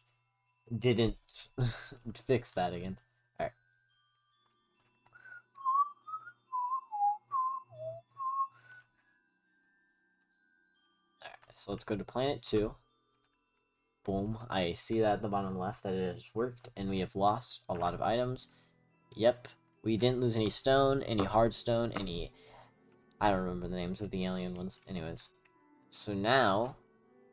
didn't fix that again. Alright. So let's go to planet 2. Boom. I see that at the bottom left that it has worked, and we have lost a lot of items. Yep. We didn't lose any stone, any hard stone, any... I don't remember the names of the alien ones. Anyways. So now,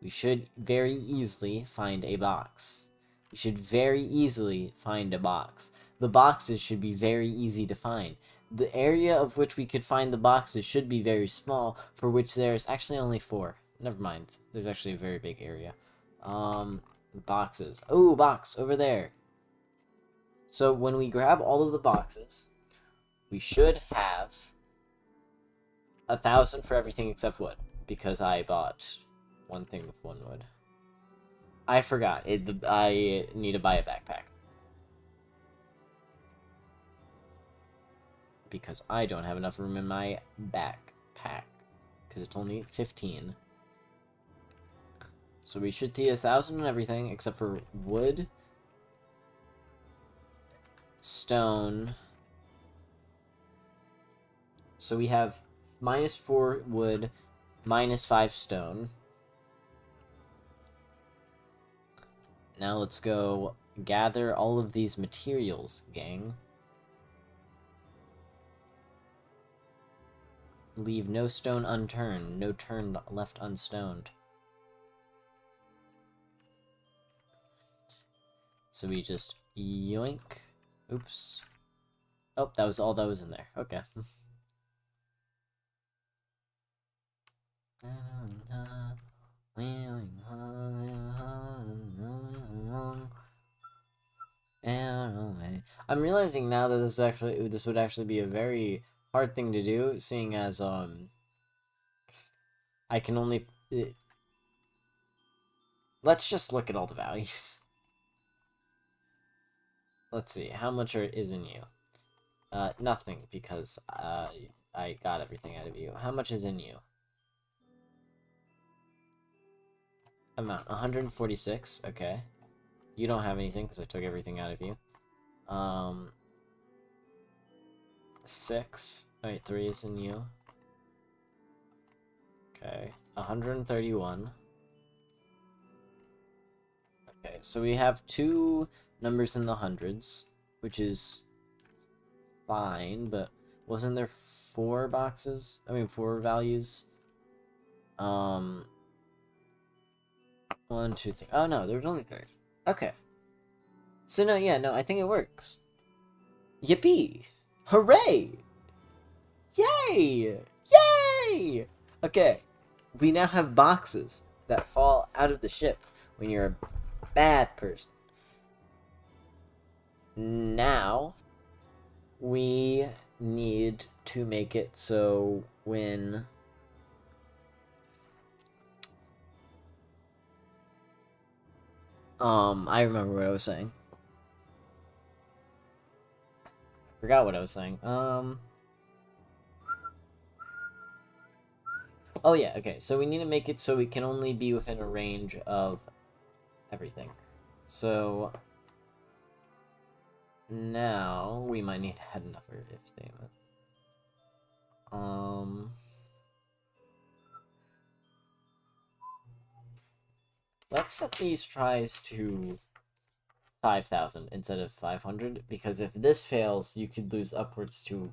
we should very easily find a box. We should very easily find a box. The boxes should be very easy to find. The area of which we could find the boxes should be very small, for which there's actually only 4. Never mind. There's actually a very big area. Boxes. Oh, box over there. So when we grab all of the boxes, we should have 1,000 for everything except wood, because I bought one thing with 1 wood. I forgot. I need to buy a backpack. Because I don't have enough room in my backpack. Because it's only 15. So we should see 1,000 on everything except for wood stone. So we have -4 wood, -5 stone. Now let's go gather all of these materials, gang. Leave no stone unturned, no turn left unstoned. So we just yoink. Oops. Oh, that was all that was in there. Okay. I'm realizing now that this would actually be a very hard thing to do, seeing as I can only let's just look at all the values. Let's see, how much is in you? Nothing, because I got everything out of you. How much is in you? Amount 146. Okay. You don't have anything because I took everything out of you. 6. Alright, 3 is in you. Okay. 131. Okay, so we have 2 numbers in the hundreds, which is fine, but wasn't there 4 boxes? I mean, 4 values? 1, 2, 3. Oh no, there was only 3. Okay. So no, yeah, no, I think it works. Yippee! Hooray! Yay! Yay! Okay, we now have boxes that fall out of the ship when you're a bad person. Now, we need to make it so when I remember what I was saying. Forgot what I was saying. Oh yeah, okay, so we need to make it so we can only be within a range of everything. So now we might need to add another if statement. Let's set these tries to 5,000 instead of 500, because if this fails, you could lose upwards to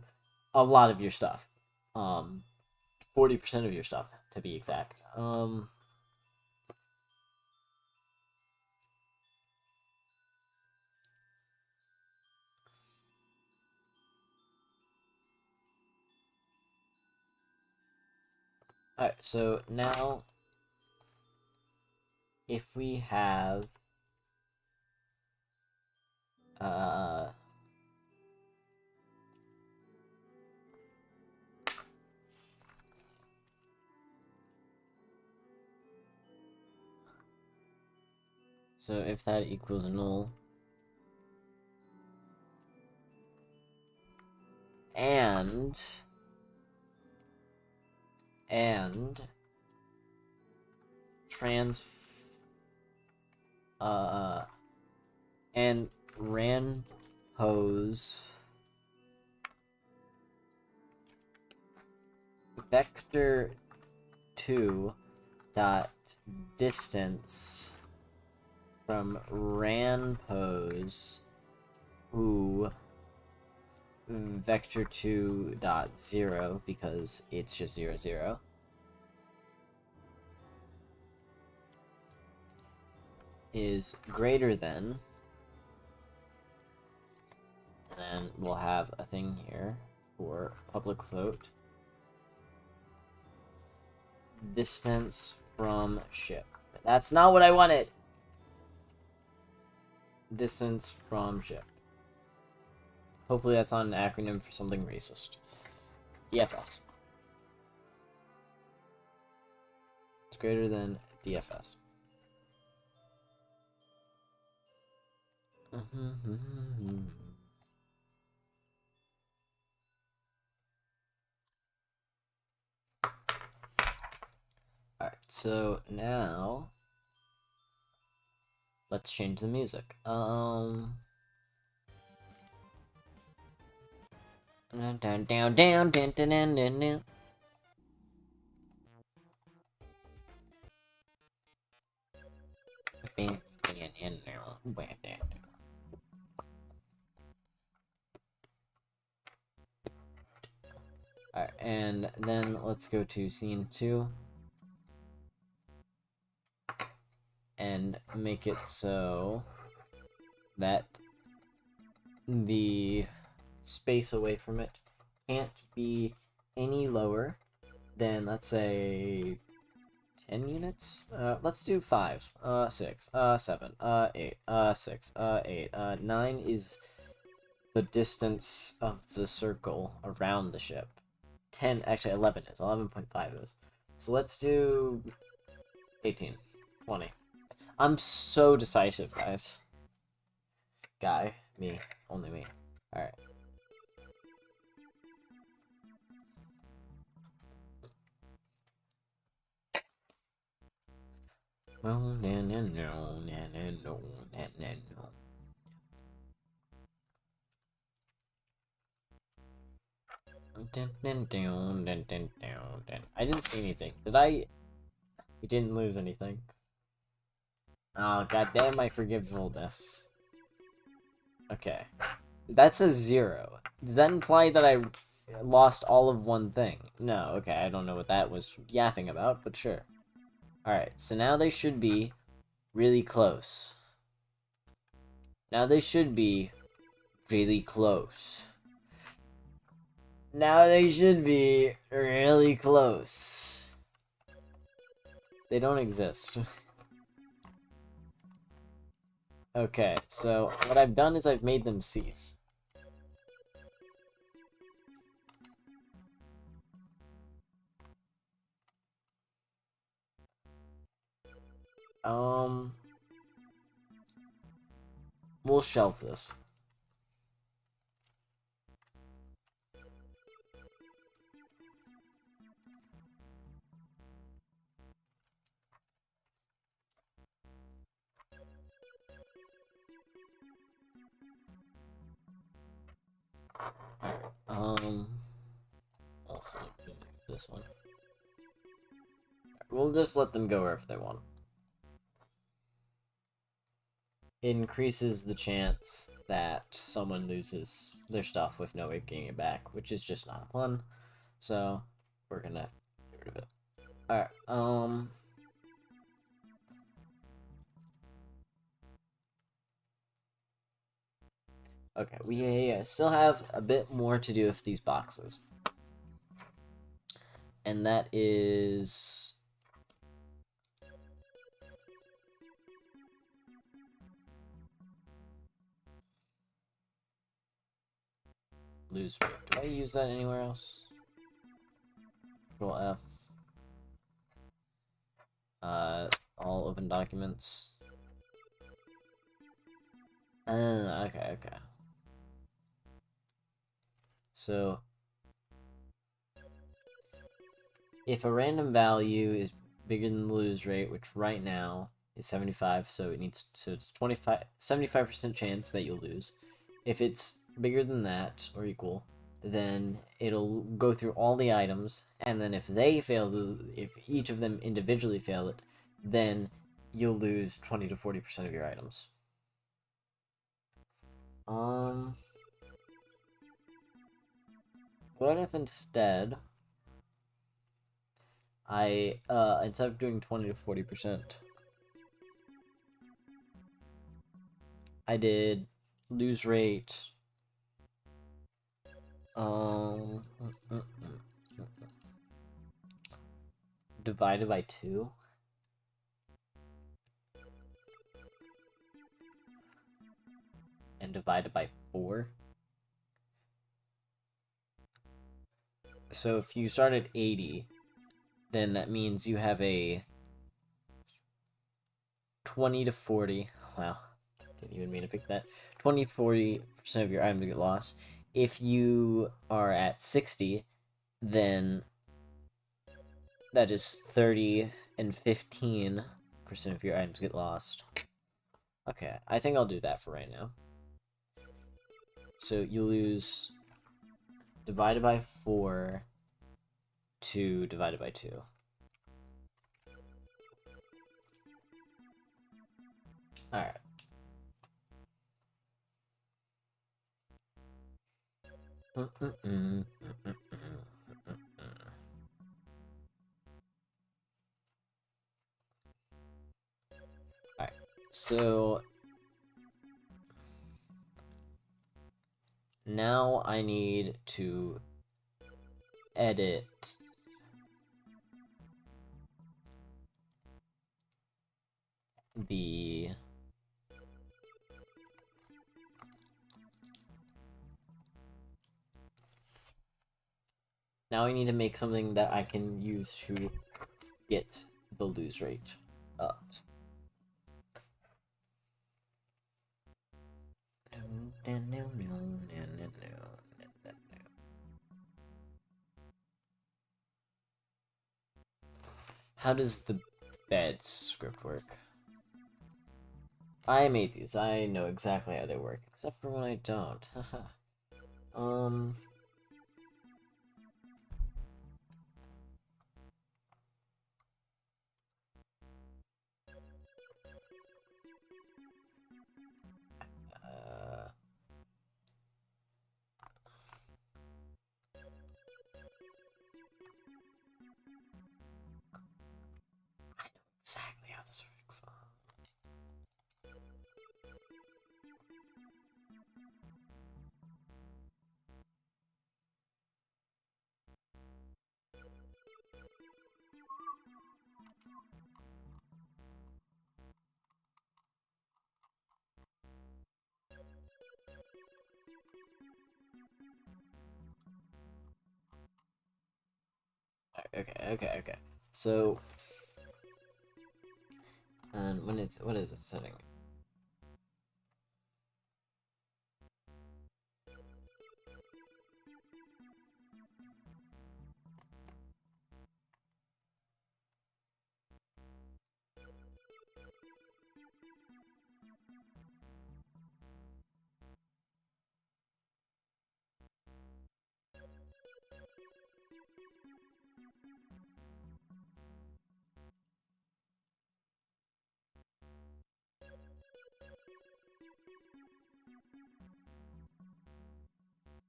a lot of your stuff. 40% of your stuff, to be exact. Alright, so now, if we have, so if that equals null, and and ranpose vector 2 dot distance from ranpose to vector 2 dot 0, because it's just 0 0, is greater than, and then we'll have a thing here for public float distance from ship. That's not what I wanted. Distance from ship. Hopefully that's not an acronym for something racist. DFS. It's greater than DFS. Alright, so now let's change the music. Down, down, down, down, down, down, down, down. Alright, and then let's go to scene 2 and make it so that the space away from it can't be any lower than, let's say, 10 units? Let's do 5, 6, 7, 8, 6, 8, 9 is the distance of the circle around the ship. 10, actually 11 is, 11.5 is. So let's do 18, 20. I'm so decisive, guys. Me, only me. Alright. No, no, no, no, no, no, no, no. I didn't see anything. Did I? We didn't lose anything. Oh, goddamn my forgivableness. Okay. That's a 0. Does that imply that I lost all of one thing? No, okay, I don't know what that was yapping about, but sure. Alright, so now they should be really close. Now they should be really close. Now they should be really close. They don't exist. Okay, so what I've done is I've made them cease. We'll shelve this. Also, this one. We'll just let them go wherever they want. It increases the chance that someone loses their stuff with no way of getting it back, which is just not fun. So, we're gonna get rid of it. Alright, okay, we still have a bit more to do with these boxes. And that is... lose rate. Do I use that anywhere else? Control F. All open documents. Okay. So, if a random value is bigger than the lose rate, which right now is 75, so it's 75% chance that you'll lose. If it's bigger than that or equal, then it'll go through all the items, and then if each of them individually fail it, then you'll lose 20 to 40% of your items. What if instead instead of doing 20 to 40%, I did lose rate, divided by 2? And divided by 4? So if you start at 80, then that means you have a 20 to 40, wow, didn't even mean to pick that, 20 to 40% of your items get lost. If you are at 60, then that is 30 and 15% of your items get lost. Okay, I think I'll do that for right now. So you lose divided by 4 to divided by 2. Alright. Alright, so now I need to edit the now I need to make something that I can use to get the lose rate up. How does the bed script work? I made these. I know exactly how they work, except for when I don't. um. I know exactly how this works. Okay. So, and when it's what is it setting?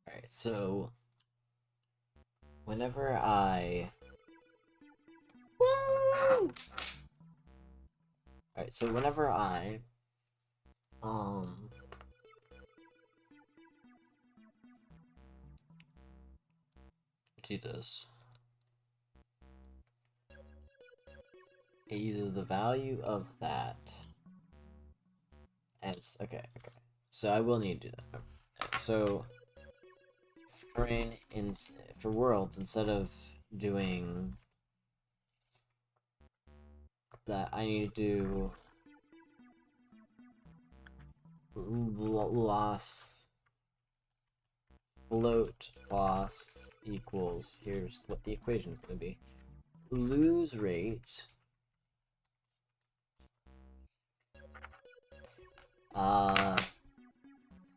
Alright, so whenever I Woo! Alright, so whenever I do this, it uses the value of that as okay. So I will need to do that. So for worlds, instead of doing that, I need to do float loss equals, here's what the equation is going to be, lose rate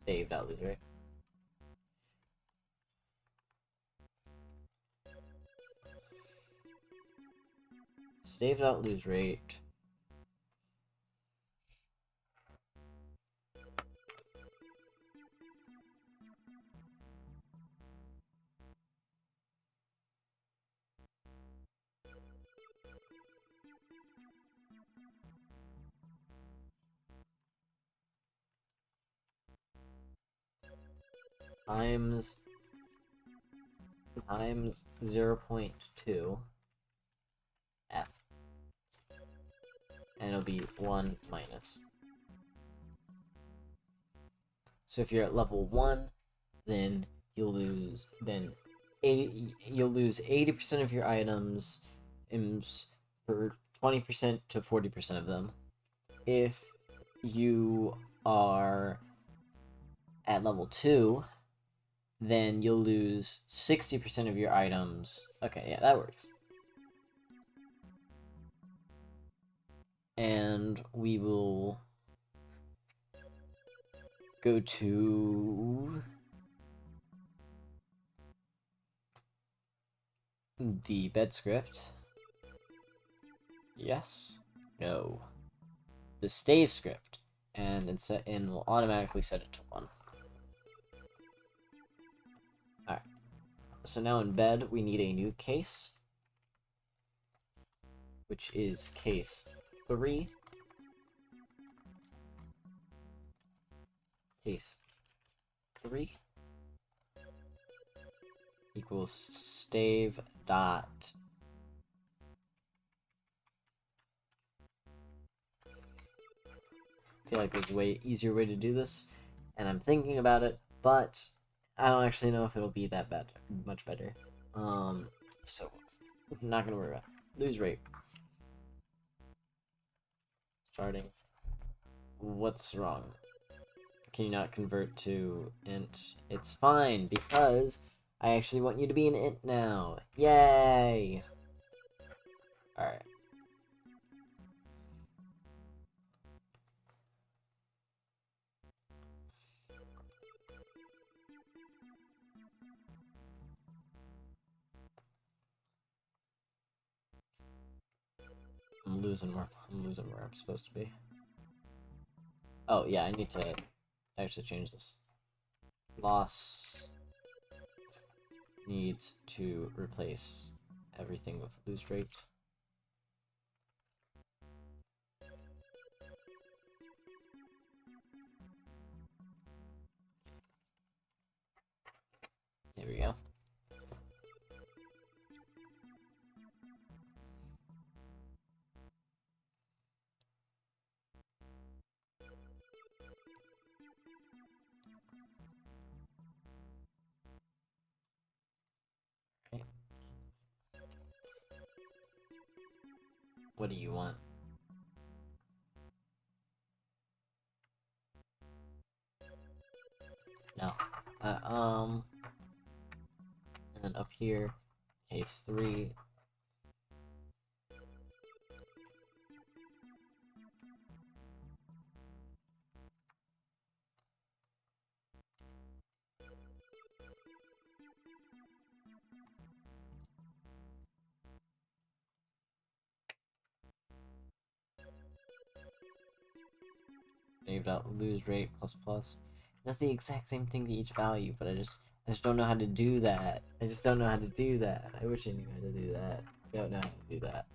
saved out lose rate saved out lose rate times 0.2 f, and it'll be 1 minus. So if you're at level 1, then you'll lose 80% of your items for 20% to 40% of them. If you are at level 2, then you'll lose 60% of your items. Okay, yeah, that works. And we will go to the bed script. Yes. No. The stave script. And we'll automatically set it to 1. Alright. So now in bed, we need a new case, which is case 3. Case 3 equals stave dot. I feel like there's a way easier way to do this, and I'm thinking about it, but I don't actually know if it'll be that bad, much better. So I'm not gonna worry about it. Lose rate. Starting. What's wrong? Can you not convert to int? It's fine, because I actually want you to be an int now. Yay! Alright. I'm losing where I'm supposed to be. Oh yeah, I need to actually change this. Loss needs to replace everything with lose rate. There we go. Okay. What do you want? No. And then up here, case 3. Saved out lose rate plus plus. It does the exact same thing to each value, but I just don't know how to do that. I just don't know how to do that. I wish I knew how to do that. I don't know how to do that.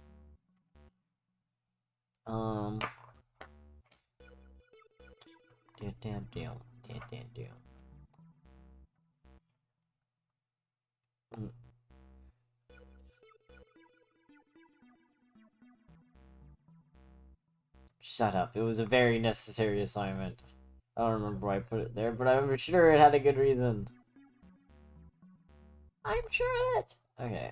Damn. Shut up. It was a very necessary assignment. I don't remember why I put it there, but I'm sure it had a good reason. I'm sure it. Okay,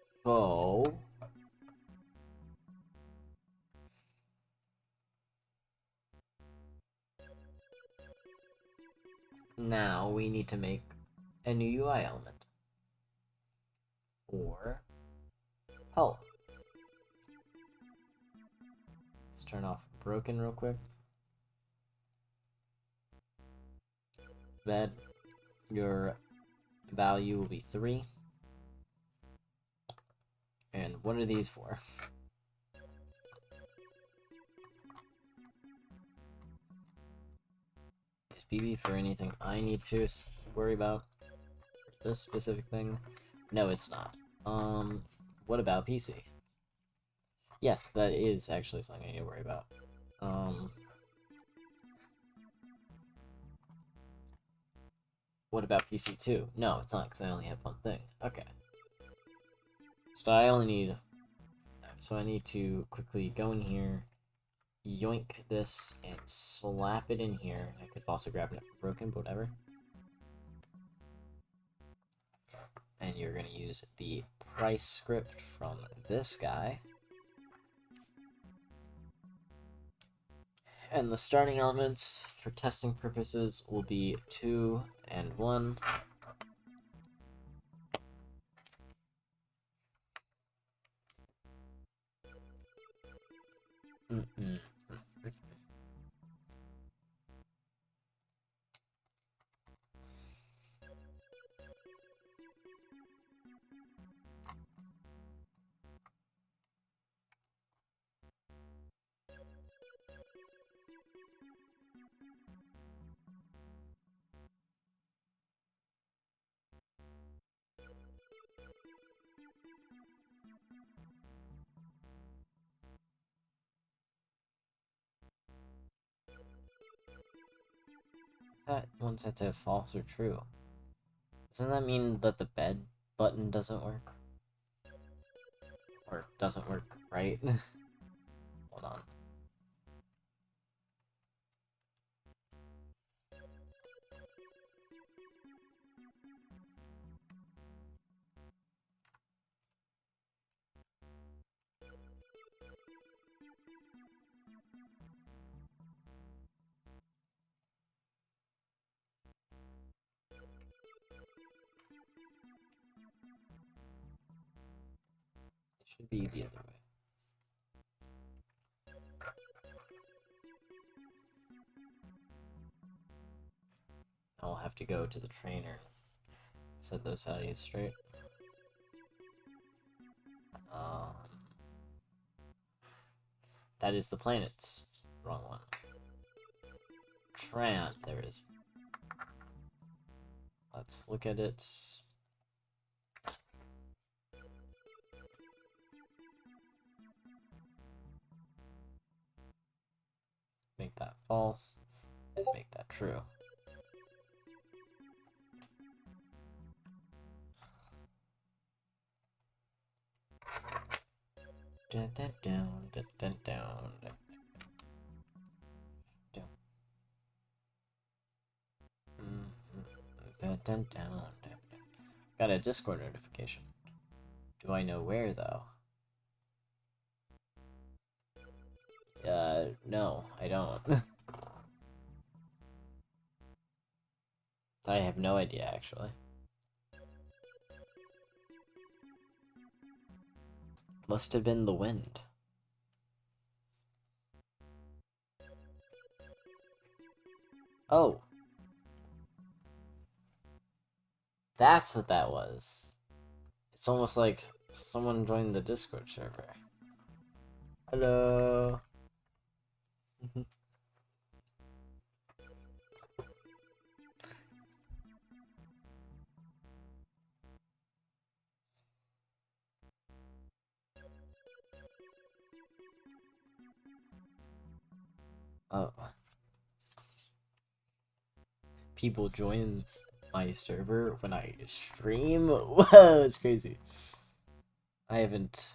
so now we need to make a new UI element for help. Let's turn off broken real quick. That your value will be 3. And what are these for? Is BB for anything I need to worry about? This specific thing? No, it's not. What about PC? Yes, that is actually something I need to worry about. What about PC too? No, it's not, because I only have one thing. Okay. So I only need... So I need to quickly go in here, yoink this, and slap it in here. I could also grab it broken, but whatever. and you're going to use the price script from this guy. And the starting elements for testing purposes will be 2 and 1. That one set to false or true. Doesn't that mean that the bed button doesn't work? Or doesn't work, right? Hold on. It should be the other way. I'll have to go to the trainer, set those values straight. That is the planets. Wrong one. Tran, there it is. Let's look at it. Make that false, and make that true. Dun, dun, down, dun, dun, down, dun, down. Dun, dun, down, dun. Got a Discord notification. Do I know where, though? No, I don't. I have no idea, actually. Must have been the wind. Oh. That's what that was. It's almost like someone joined the Discord server. Hello. Oh. People join my server when I stream? Whoa, it's crazy. I haven't...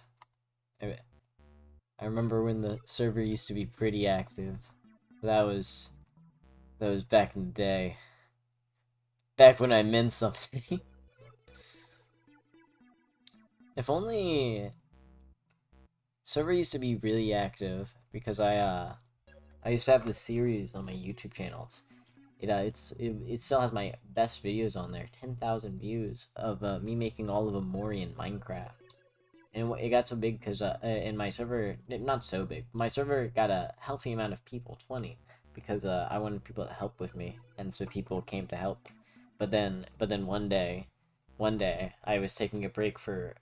I remember when the server used to be pretty active. That was back in the day. Back when I meant something. If only... Server used to be really active because I used to have this series on my YouTube channel. It still has my best videos on there. 10,000 views of me making all of Amori in Minecraft. And it got so big because in my server, not so big, my server got a healthy amount of people, 20, because I wanted people to help with me, and so people came to help. But then one day I was taking a break for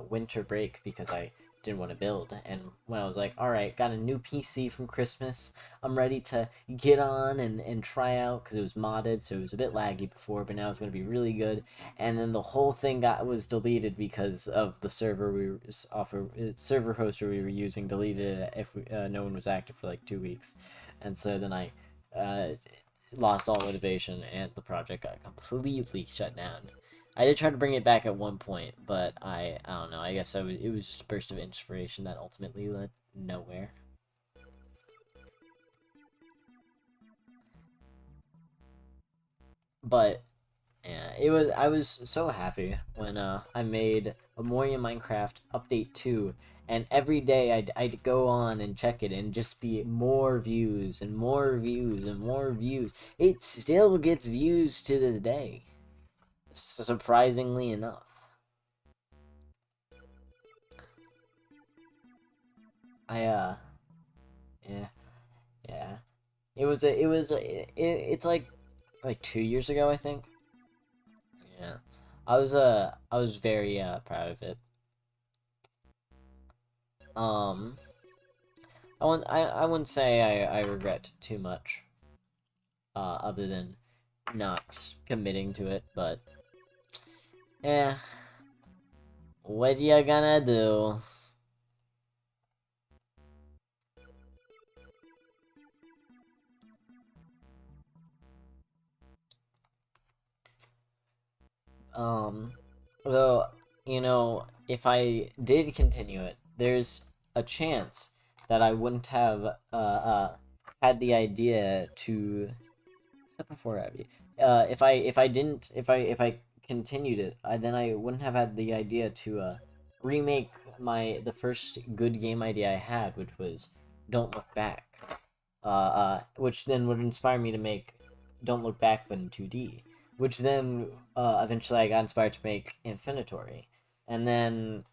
winter break because I didn't want to build, and when I was like, alright, got a new PC from Christmas, I'm ready to get on and try out, because it was modded, so it was a bit laggy before, but now it's going to be really good, and then the whole thing was deleted because of the server server hoster we were using deleted it if no one was active for like 2 weeks, and so then I lost all motivation and the project got completely shut down. I did try to bring it back at one point, but I don't know. I guess it was just a burst of inspiration that ultimately led nowhere. But yeah, I was so happy when I made a Moria Minecraft update 2, and every day I'd go on and check it and just be more views and more views and more views. It still gets views to this day, surprisingly enough. Yeah, yeah. It's like 2 years ago, I think. Yeah. I was very proud of it. Um I wouldn't say I regret too much, other than not committing to it, but yeah, what you gonna do? Um, though, if I did continue it, there's a chance that I wouldn't have had the idea to except before Abby. If I didn't if I continued it, then I wouldn't have had the idea to remake the first good game idea I had, which was Don't Look Back. Which then would inspire me to make Don't Look Back but in 2D. Which then eventually I got inspired to make Infinitory, and then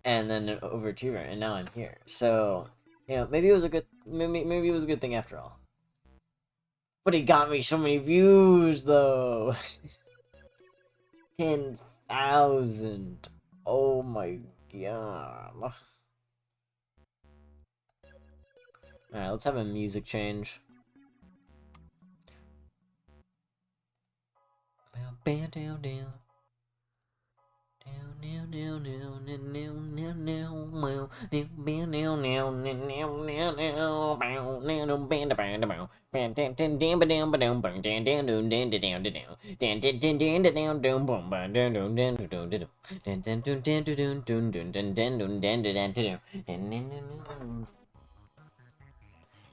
Overachiever, and now I'm here. So maybe it was a good maybe it was a good thing after all. But it got me so many views, though. 10,000. Oh my god. Alright, let's have a music change. Down, down, down.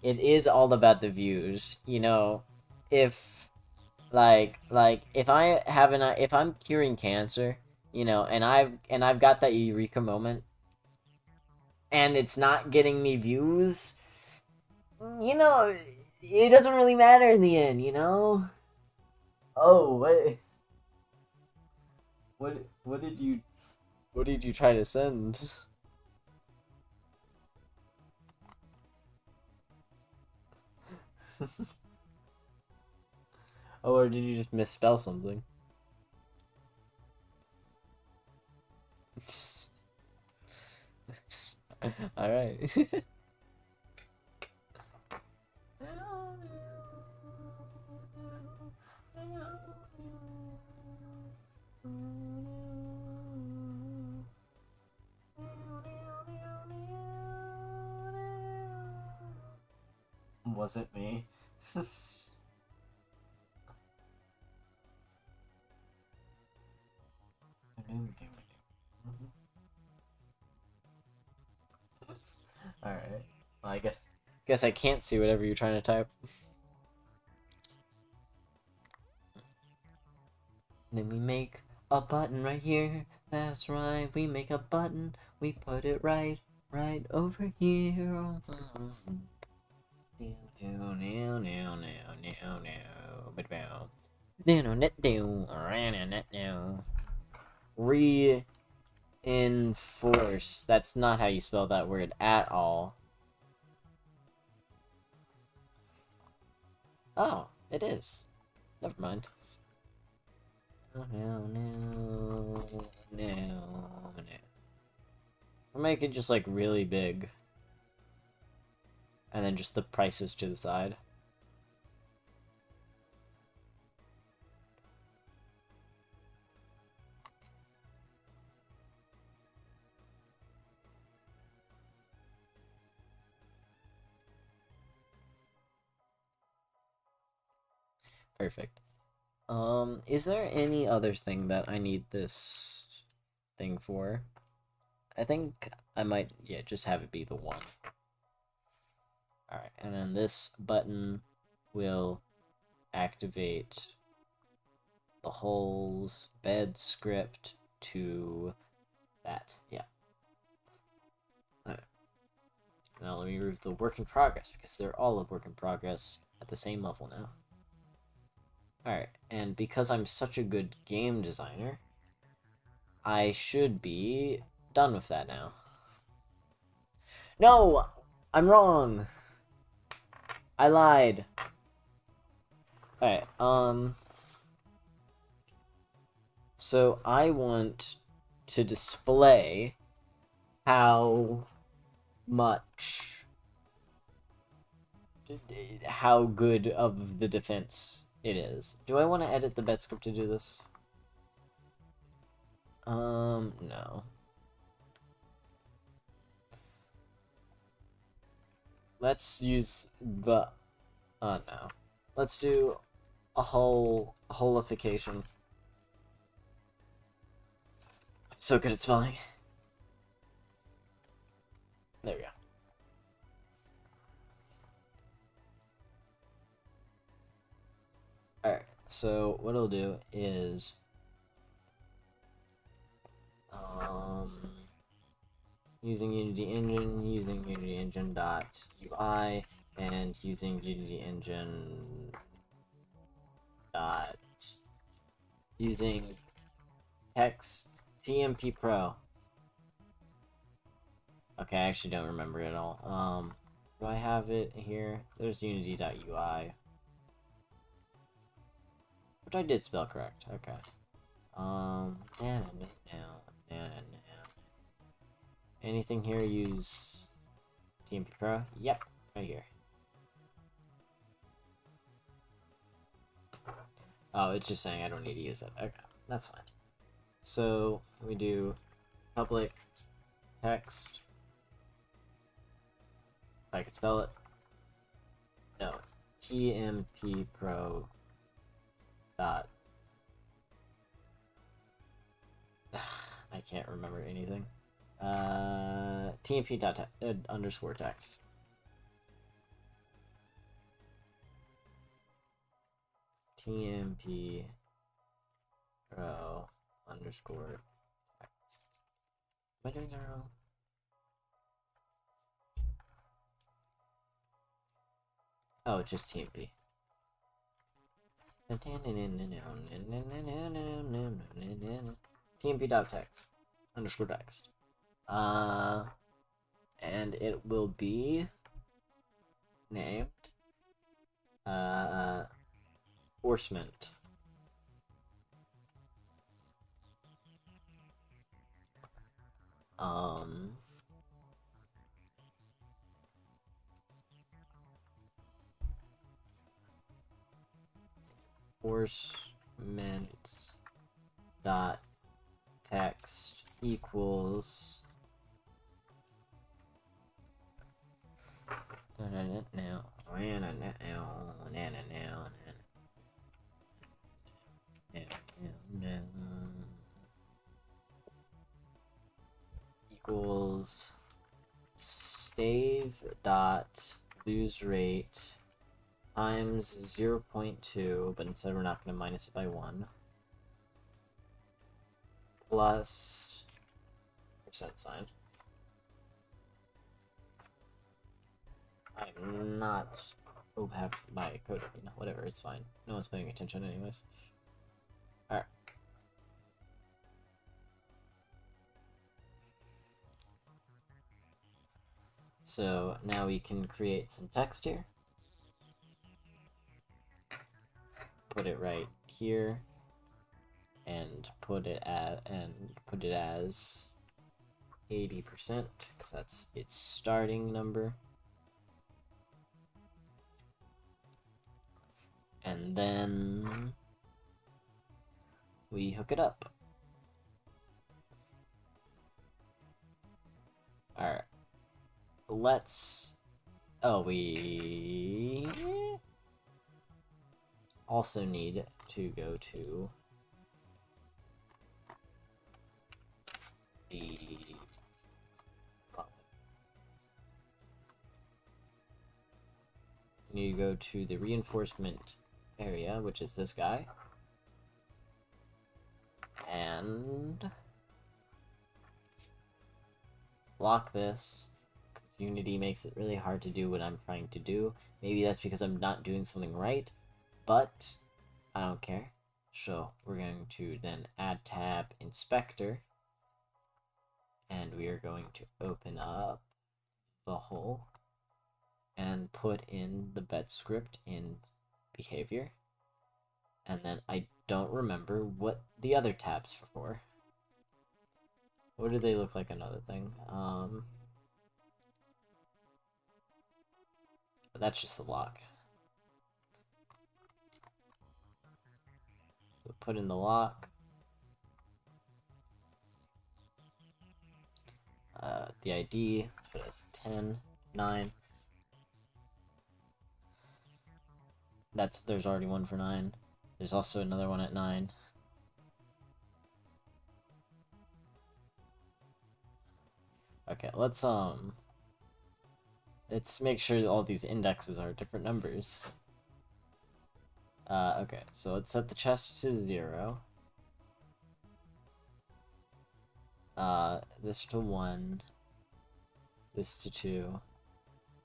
It is all about the views, if if I'm curing cancer, and I've got that eureka moment, and it's not getting me views, it doesn't really matter in the end. Oh, what did you try to send? Oh, or did you just misspell something? All right. Wasn't me. Alright. Well, I guess I can't see whatever you're trying to type. Then we make a button right here. That's right. We make a button. We put it right over here. Reinforce. That's not how you spell that word at all. Oh, it is. Never mind. No. Or make it just like really big. And then just the prices to the side. Perfect. Is there any other thing that I need this thing for? I think I might, yeah, just have it be the one. Alright, and then this button will activate the holes bed script to that. Yeah. Alright. Now let me remove the work in progress because they're all a work in progress at the same level now. Alright, and because I'm such a good game designer, I should be done with that now. No! I'm wrong! I lied. Alright, so I want to display how good of the defense it is. Do I want to edit the bed script to do this? No. Let's use the, no. Let's do a holification. So good at spelling. There we go. Alright, so what I'll do is using Unity Engine, using Unity Engine .ui, and using Unity Engine using text TMP Pro. Okay, I actually don't remember it all. Do I have it here? There's Unity.ui. Which I did spell correct. Okay. Anything here use TMP Pro? Yep, right here. Oh, it's just saying I don't need to use it. Okay, that's fine. So we do public text. If I could spell it. No. TMP Pro dot. I can't remember anything. TMP dot underscore text. TMP Pro underscore text. Am I doing that wrong? Oh, it's just TMP. TMP.text underscore text. And it will be named enforcement. Enforcement dot text equals equals stave dot lose rate times 0.2, but instead we're not going to minus it by 1, plus %. I'm not happy by code, whatever, it's fine. No one's paying attention anyways. Alright. So now we can create some text here. Put it right here and put it as 80% because that's its starting number. And then we hook it up. Alright. Let's... Oh, we also need to go to the... We need to go to the reinforcement area, which is this guy. And lock this. Unity makes it really hard to do what I'm trying to do. Maybe that's because I'm not doing something right, but I don't care. So we're going to then add tab inspector, and we are going to open up the hole and put in the bed script in behavior. And then I don't remember what the other tabs are for. What do they look like? Another thing. That's just the lock. So put in the lock. The ID, let's put it as 10, 9. There's already one for 9. There's also another one at 9. Okay, let's make sure that all these indexes are different numbers. Okay, so let's set the chest to 0. This to 1. This to 2.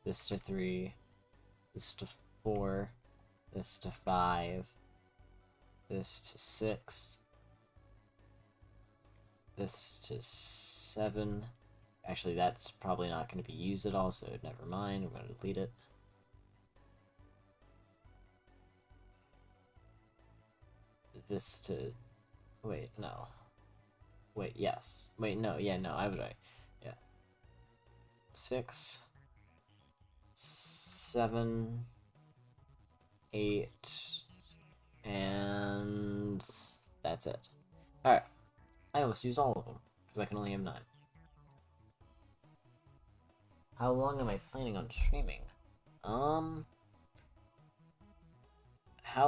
This to 3. This to 4. This to 5. This to 6. This to 7. Actually, that's probably not going to be used at all, so never mind. I'm going to delete it. This to... Wait, no. Wait, yes. Wait, no. Yeah, no, I was right. Yeah. 6, 7, 8, and that's it. Alright. I almost used all of them, because I can only have 9. How long am I planning on streaming? How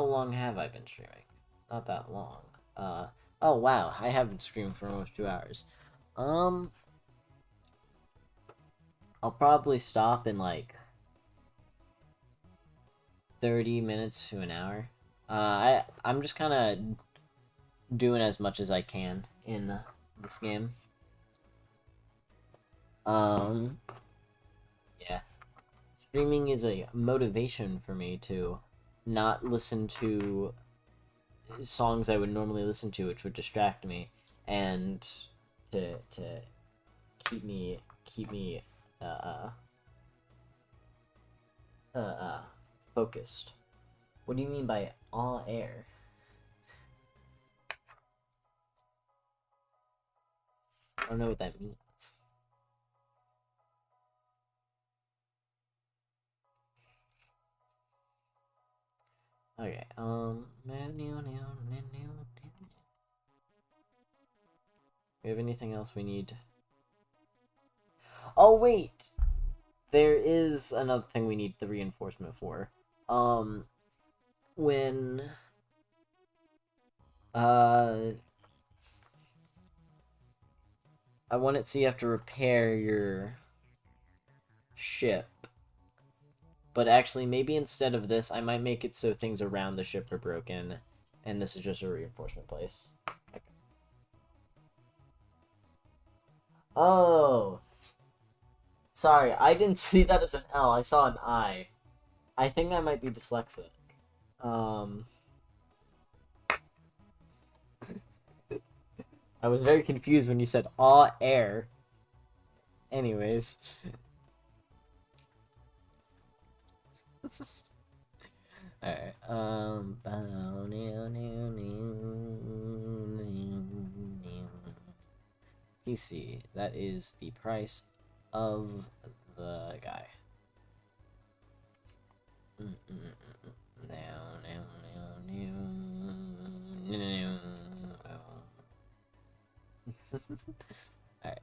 long have I been streaming? Not that long. Oh wow, I have been streaming for almost 2 hours. I'll probably stop in like 30 minutes to an hour. I'm just kind of doing as much as I can in this game. Yeah. Streaming is a motivation for me to not listen to songs I would normally listen to, which would distract me, and to keep me focused. What do you mean by all air? I don't know what that means. Okay, we have anything else we need? Oh, wait! There is another thing we need the reinforcement for. When... I want it so you have to repair your ship. But actually, maybe instead of this, I might make it so things around the ship are broken, and this is just a reinforcement place. Okay. Oh! Sorry, I didn't see that as an L. I saw an I. I think I might be dyslexic. I was very confused when you said all air. Anyways. Alright, PC, that is the price of the guy. Alright.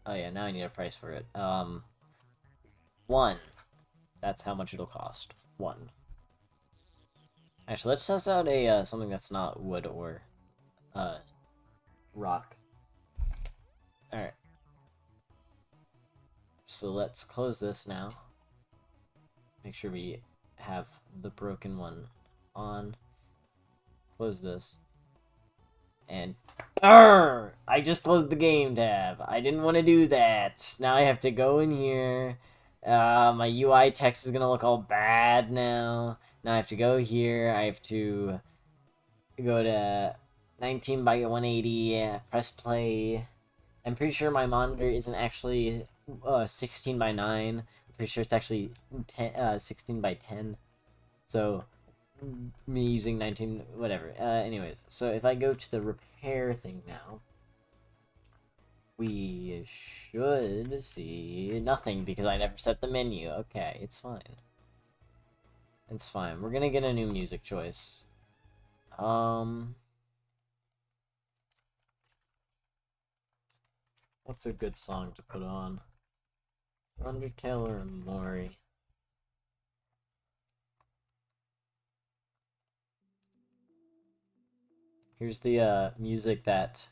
Oh yeah, now I need a price for it. 1. That's how much it'll cost. 1. Actually, let's test out a something that's not wood or rock. Alright. So let's close this now. Make sure we have the broken one on. close this. And I just closed the game tab. I didn't want to do that. Now I have to go in here. My UI text is gonna look all bad now. Now I have to go here. I have to go to 19 by 180. Press play. I'm pretty sure my monitor isn't actually 16 by 9. I'm pretty sure it's actually 16 by 10. So me using 19, whatever. Anyways, so if I go to the repair thing now, we should see nothing because I never set the menu. Okay, it's fine. It's fine. We're gonna get a new music choice. What's a good song to put on? Undertale or Mori? Here's the music that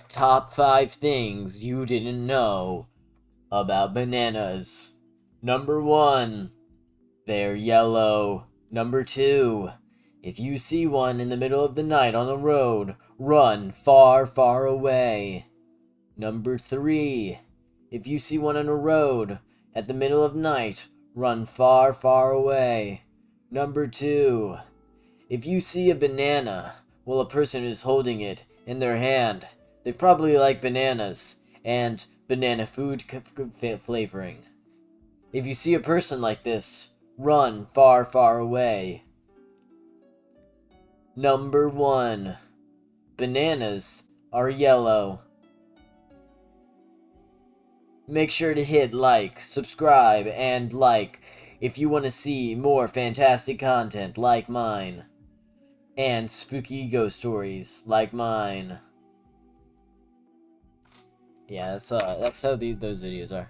top 5 things you didn't know about bananas. Number 1, they're yellow. Number 2, if you see one in the middle of the night on the road, run far, far away. Number 3, if you see one on a road at the middle of night, run far, far away. Number 2, if you see a banana while a person is holding it in their hand, they probably like bananas and banana food flavoring. If you see a person like this, run far, far away. Number 1, bananas are yellow. Make sure to hit like, subscribe, and like if you want to see more fantastic content like mine. And spooky ghost stories like mine. Yeah, that's how those videos are.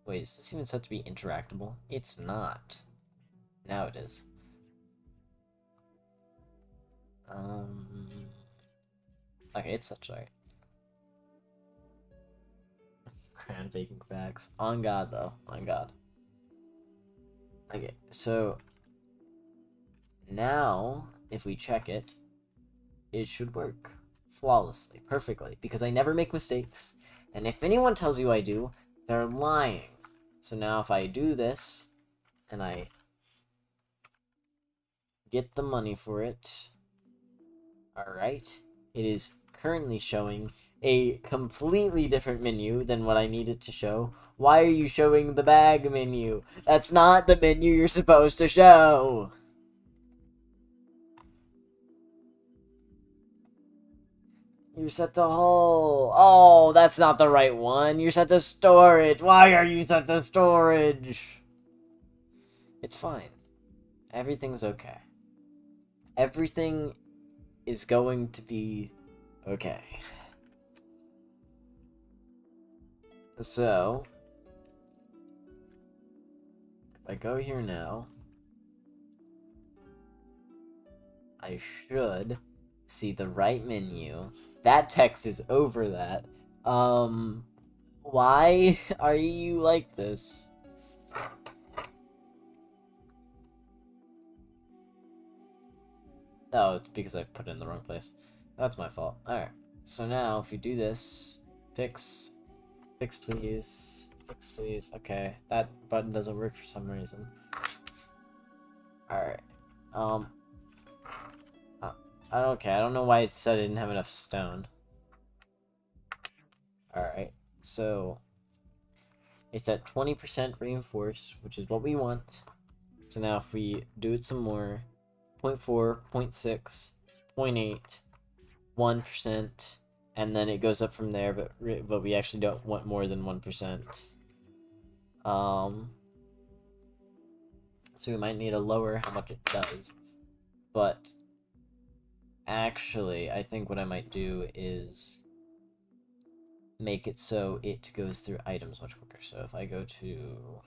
Wait, is this even set to be interactable? It's not. Now it is. Okay, it's such right. Grand baking facts. On God, though. On God. Okay, so now, if we check it, it should work flawlessly, perfectly, because I never make mistakes. And if anyone tells you I do, they're lying. So now if I do this, and I get the money for it, alright, it is currently showing a completely different menu than what I needed to show. Why are you showing the bag menu? That's not the menu you're supposed to show! You're set to whole. Oh, that's not the right one. You're set to storage. Why are you set to storage? It's fine. Everything's okay. Everything is going to be okay. So, if I go here now, I should see the right menu. That text is over that. Why are you like this? Oh, it's because I put it in the wrong place. That's my fault. Alright, so now if you do this, fix please, fix please. Okay, that button doesn't work for some reason. Alright, okay, I don't know why it said I didn't have enough stone. Alright, so it's at 20% reinforced, which is what we want. So now if we do it some more, 0.4, 0.6, 0.8, 1%, and then it goes up from there, but we actually don't want more than 1%. So we might need to lower how much it does. But actually, I think what I might do is make it so it goes through items much quicker. So if I go to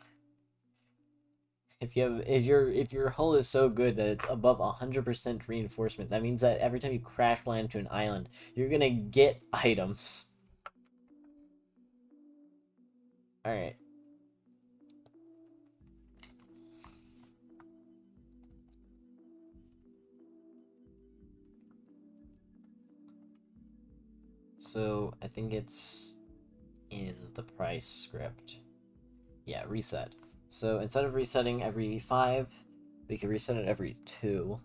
If your hull is so good that it's above 100% reinforcement, that means that every time you crash land to an island, you're gonna get items. Alright. So, I think it's in the price script. Yeah, reset. So, instead of resetting every 5, we can reset it every 2.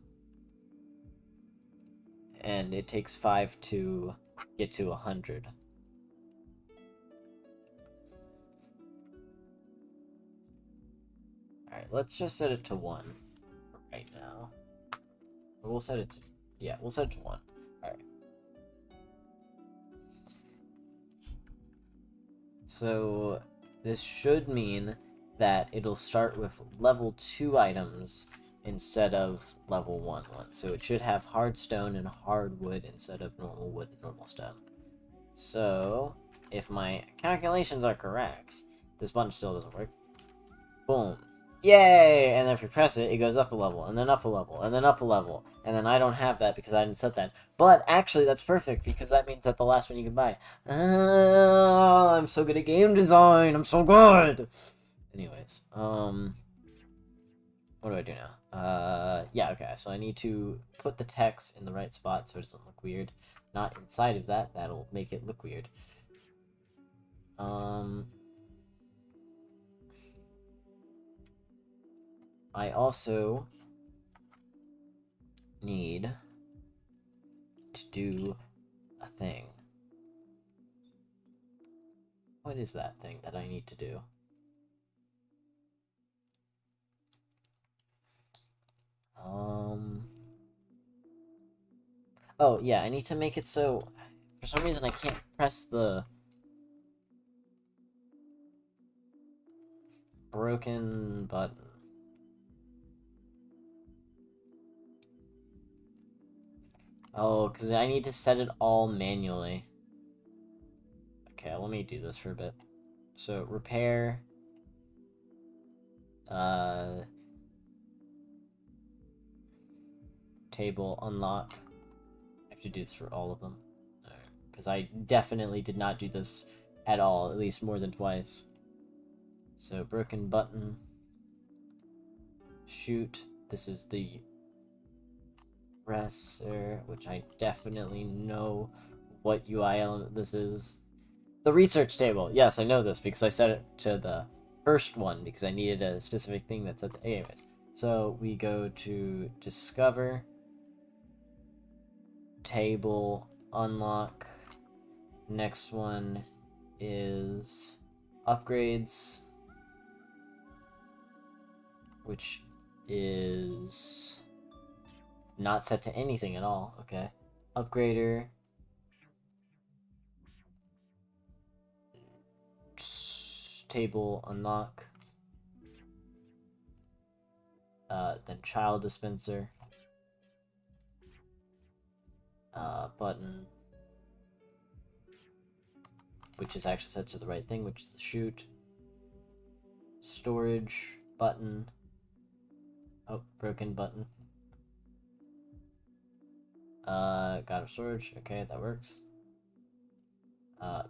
And it takes 5 to get to 100. Alright, let's just set it to 1 right now. Or we'll set it to... Yeah, we'll set it to 1. Alright. So, this should mean that it'll start with level 2 items instead of level 1 ones. So it should have hard stone and hard wood instead of normal wood and normal stone. So, if my calculations are correct, this button still doesn't work. Boom. Yay! And then if you press it, it goes up a level, and then up a level, and then up a level. And then I don't have that because I didn't set that. But actually, that's perfect because that means that the last one you can buy. I'm so good at game design. I'm so good. Anyways, what do I do now? Yeah, okay. So I need to put the text in the right spot so it doesn't look weird. Not inside of that. That'll make it look weird. I also need to do a thing. What is that thing that I need to do? Oh, yeah, I need to make it so... For some reason, I can't press the... broken button. Oh, because I need to set it all manually. Okay, let me do this for a bit. So, repair... table, unlock. I have to do this for all of them. Because I definitely did not do this at all, at least more than twice. So, broken button. Shoot. This is the presser, which I definitely know what UI element this is. The research table. Yes, I know this because I set it to the first one because I needed a specific thing that says anyways. So we go to discover, table, unlock. Next one is upgrades, which is not set to anything at all. Okay. Upgrader. Table, unlock. Then child dispenser. Button. Which is actually set to the right thing, which is the shoot. Storage, button. Oh, broken button. Got a storage. Okay, that works.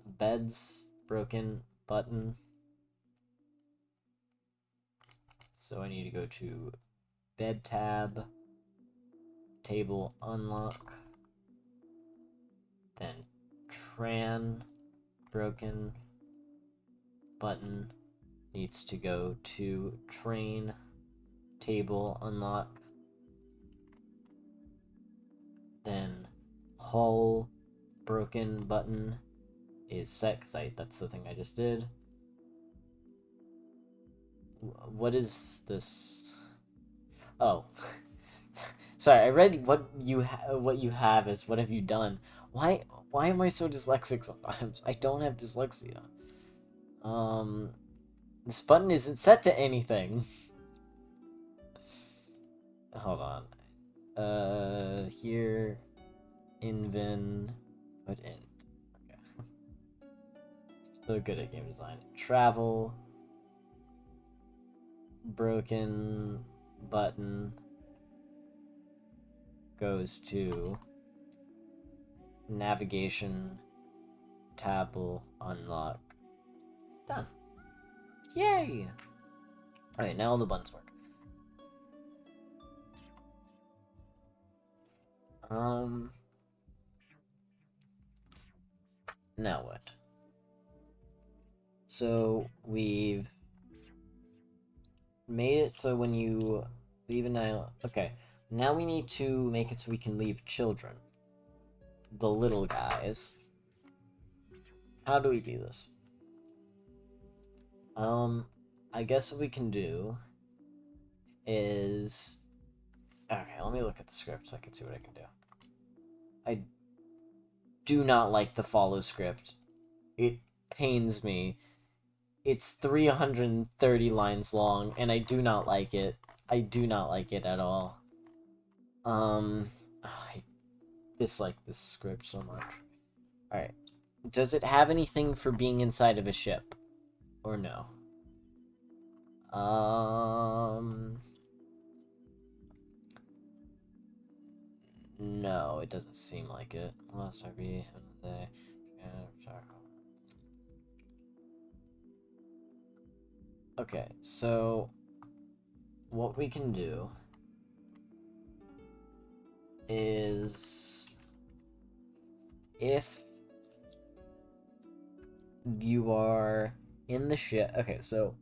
Beds, broken, button. So I need to go to bed tab, table, unlock, then tran, broken, button needs to go to train, table, unlock, then hull, broken, button is set because that's the thing I just did. What is this? Oh. Sorry, I read what you have as what have you done. Why am I so dyslexic sometimes? I don't have dyslexia. This button isn't set to anything. Hold on. Here, invin, put in. Okay. So good at game design. Travel. broken button goes to navigation tab will unlock. Done. Yay! Alright, now all the buttons work. Now what? So we've made it so when you leave an island. Okay, now we need to make it so we can leave children. The little guys. How do we do this? I guess what we can do is... Okay, let me look at the script so I can see what I can do. I do not like the follow script. It pains me. It's 330 lines long, and I do not like it. I do not like it at all. I dislike this script so much. Alright. Does it have anything for being inside of a ship? Or no? No, it doesn't seem like it. Unless I be Okay, so what we can do is if you are in the ship. Okay, so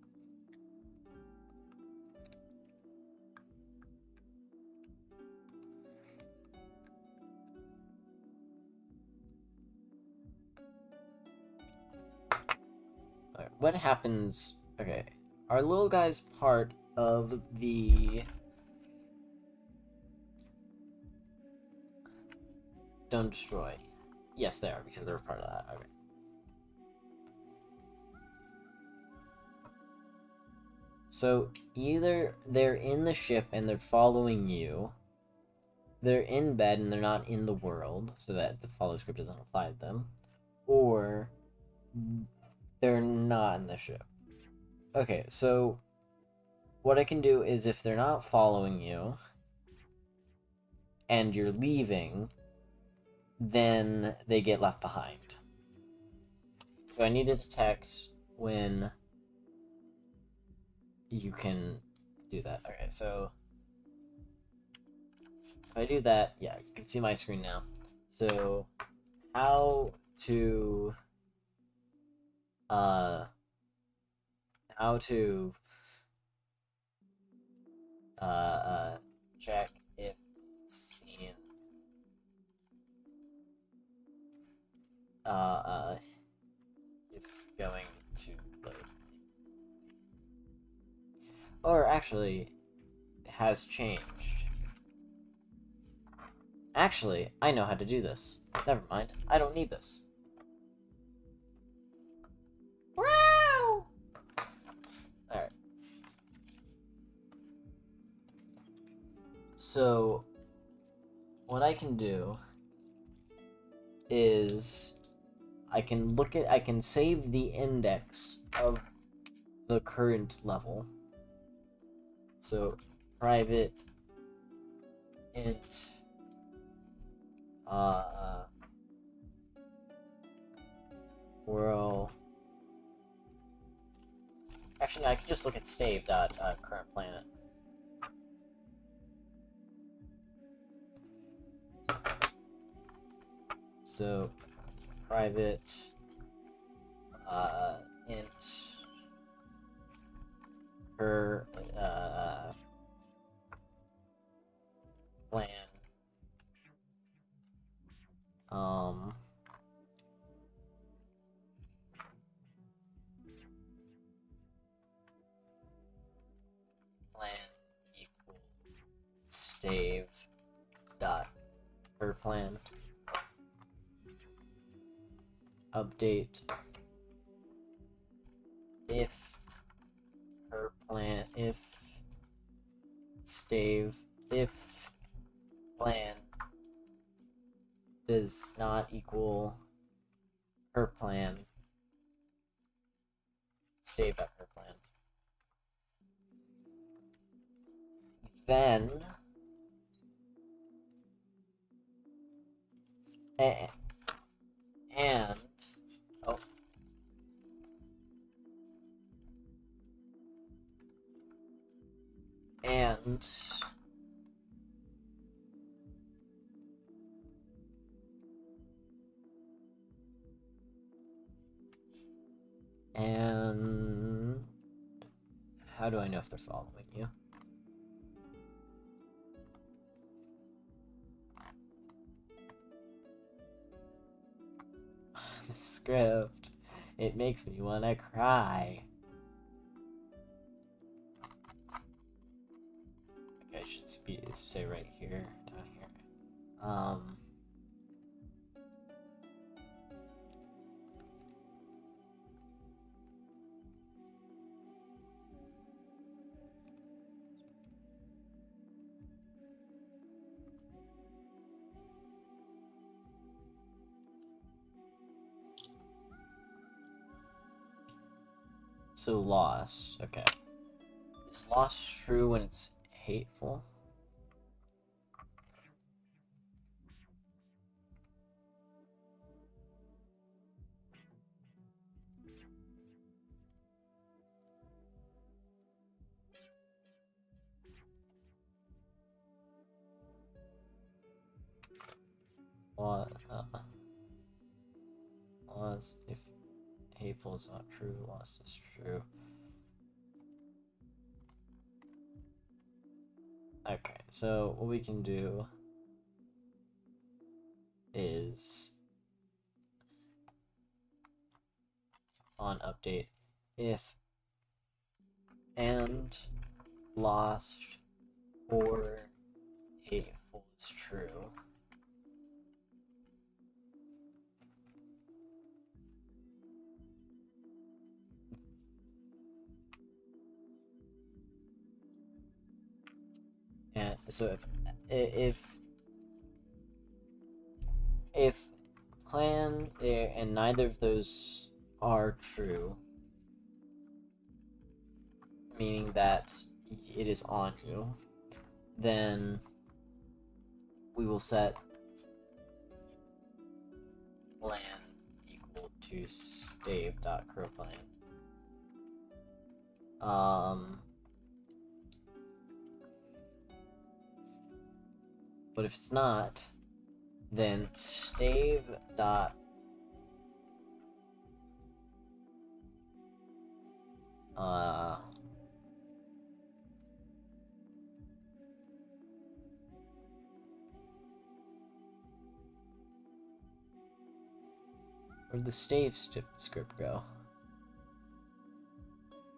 what happens? Okay, our little guy's part of the don't destroy. Yes, they are, because they're part of that. Okay. So either they're in the ship and they're following you, they're in bed and they're not in the world, so that the follow script doesn't apply to them, or they're not in the ship. Okay, so what I can do is if they're not following you and you're leaving, then they get left behind. So I need to detect when you can do that. Okay, so if I do that, yeah, you can see my screen now. So how to check if scene is going to load. Or actually, it has changed. Actually, I know how to do this. Never mind, I don't need this. Wow! Alright. So, what I can do is I can save the index of the current level. So private int world. Actually, no, I can just look at current planet. So private int plan plan equal stave dot per plan update if per plan if plan does not equal per plan stave at per plan. then and oh, and how do I know if they're following you? The script, it makes me want to cry. Okay, I should say right here, down here. So lost, okay. Is lost true when it's hateful? Lost, if hateful is not true, lost is true. Okay, so what we can do is on update if and lost or hateful is true. And so if plan and neither of those are true, meaning that it is on you, then we will set plan equal to stave.curlPlan. But if it's not, then stave dot where'd the stave script go?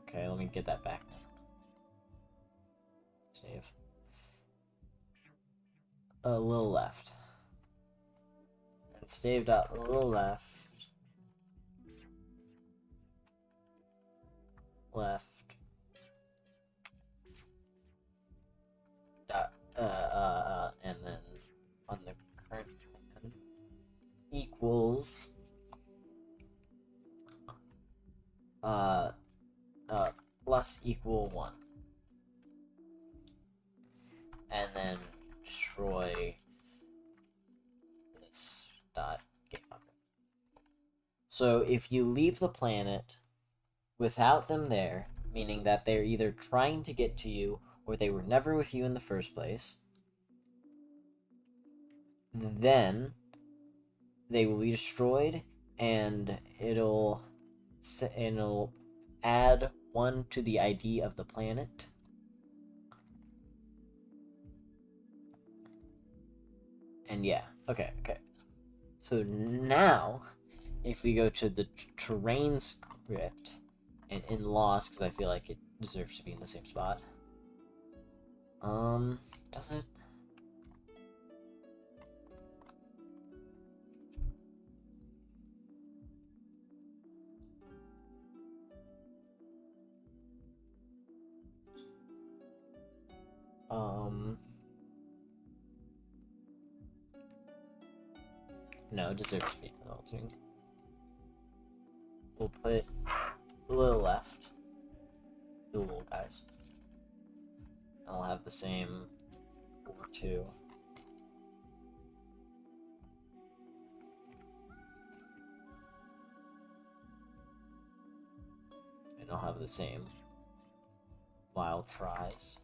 Okay, let me get that back now. Stave. A little left. And stave dot a little left. Left. Dot and then on the current plan equals plus equal 1. And then destroy this dot game object. So if you leave the planet without them there, meaning that they're either trying to get to you or they were never with you in the first place, then they will be destroyed and it'll add 1 to the ID of the planet. And yeah, okay. So now, if we go to the terrain script and in lost, because I feel like it deserves to be in the same spot. Does it? No, it deserves to be melting. We'll put a little left. The little guys. I'll have the same for 2. And I'll have the same while tries.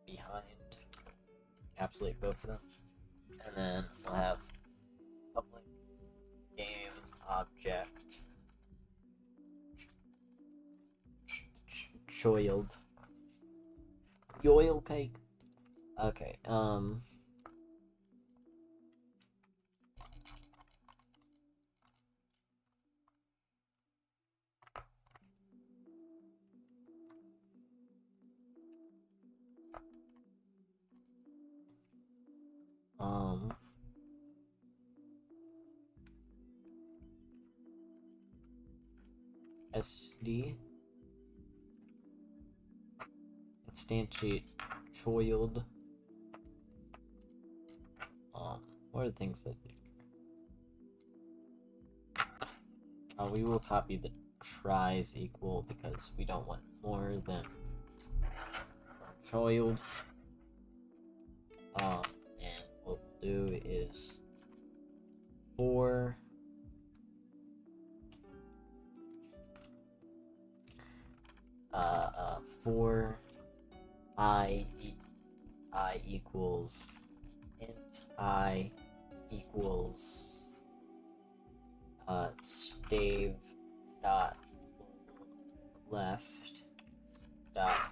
Behind, encapsulate both of them, and then we'll have public game object choiled yoil cake. Okay, SD instantiate choiled. What are the things that we will copy the tries equal because we don't want more than choiled. And what we'll do is for I equals int I equals stave dot left dot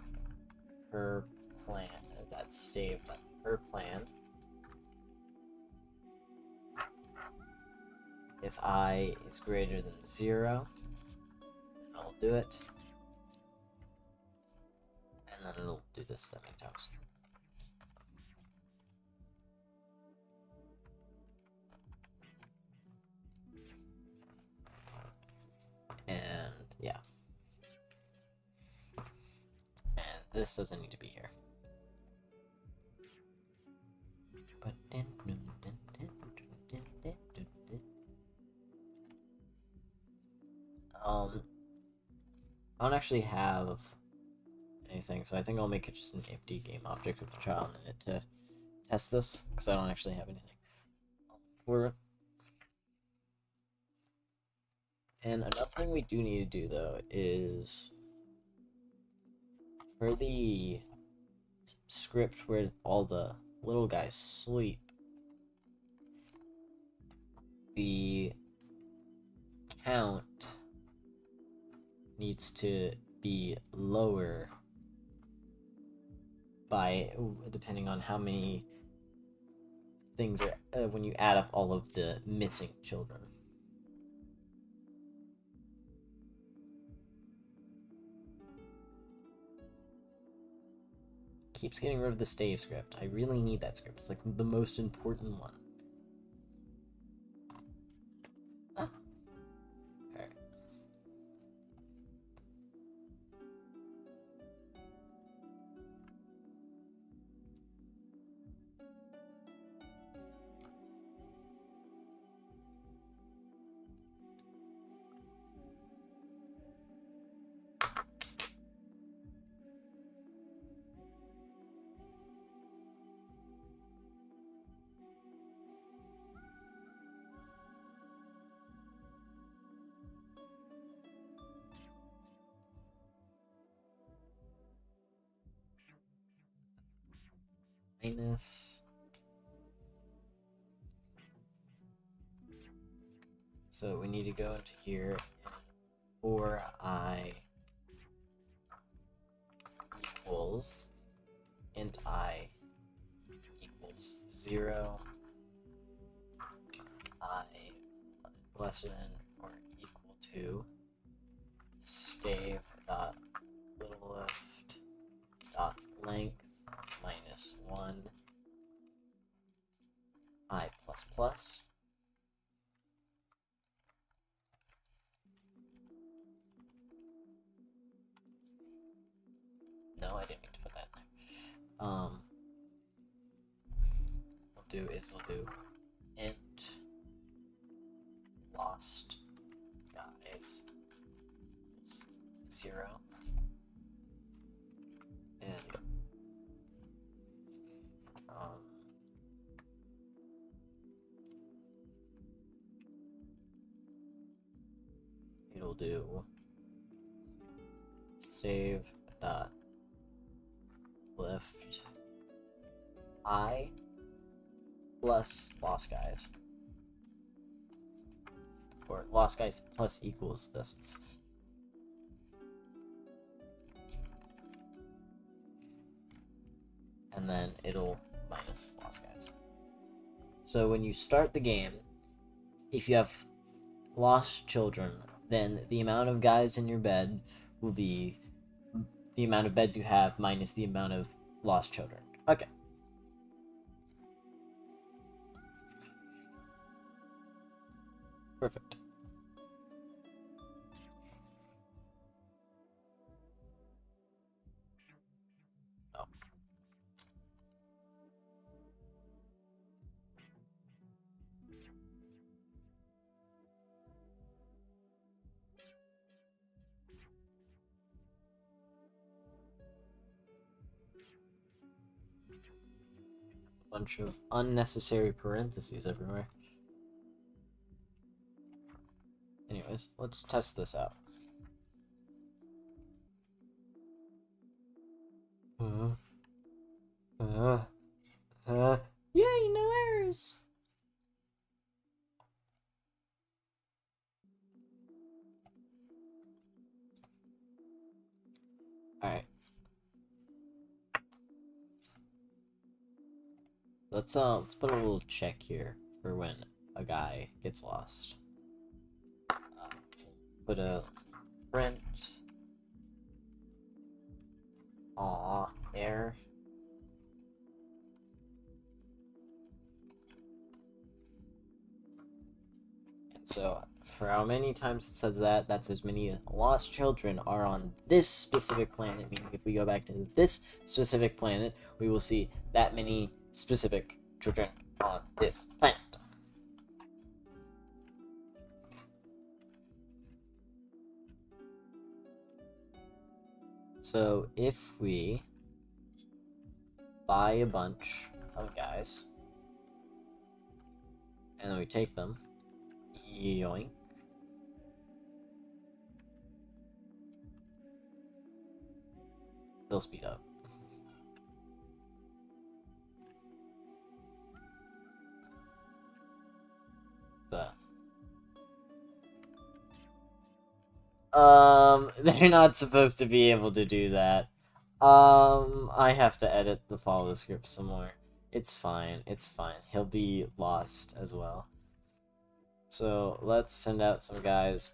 per plan, that's stave dot per plan. If I is greater than 0, I'll do it, and then it'll do this 7 times. And yeah, and this doesn't need to be here. But I don't actually have anything, so I think I'll make it just an empty game object with a child in it to test this, because I don't actually have anything for it. And another thing we do need to do, though, is for the script where all the little guys sleep, the count needs to be lower by, depending on how many things are, when you add up all of the missing children. Keeps getting rid of the stave script. I really need that script. It's like the most important one. Ah. Alright. Minus. So we need to go into here, for I equals int I equals 0, I less than or equal to stave dot little left dot length minus 1 I plus plus. No, I didn't mean to put that in we'll do int lost guys 0 and it'll do save dot lift I plus lost guys, or lost guys plus equals this. And then it'll minus lost guys. So when you start the game, if you have lost children, then the amount of guys in your bed will be the amount of beds you have minus the amount of lost children. Okay. Perfect. Oh. Bunch of unnecessary parentheses everywhere. Anyways, let's test this out. Yay, no errors! Alright. Let's put a little check here for when a guy gets lost. Put a print. Aw, error. And so, for how many times it says that, that's as many lost children are on this specific planet. Meaning, if we go back to this specific planet, we will see that many specific children on this planet. So if we buy a bunch of guys and then we take them, yoink, they'll speed up. They're not supposed to be able to do that. I have to edit the follow script some more. It's fine, it's fine. He'll be lost as well. So, let's send out some guys.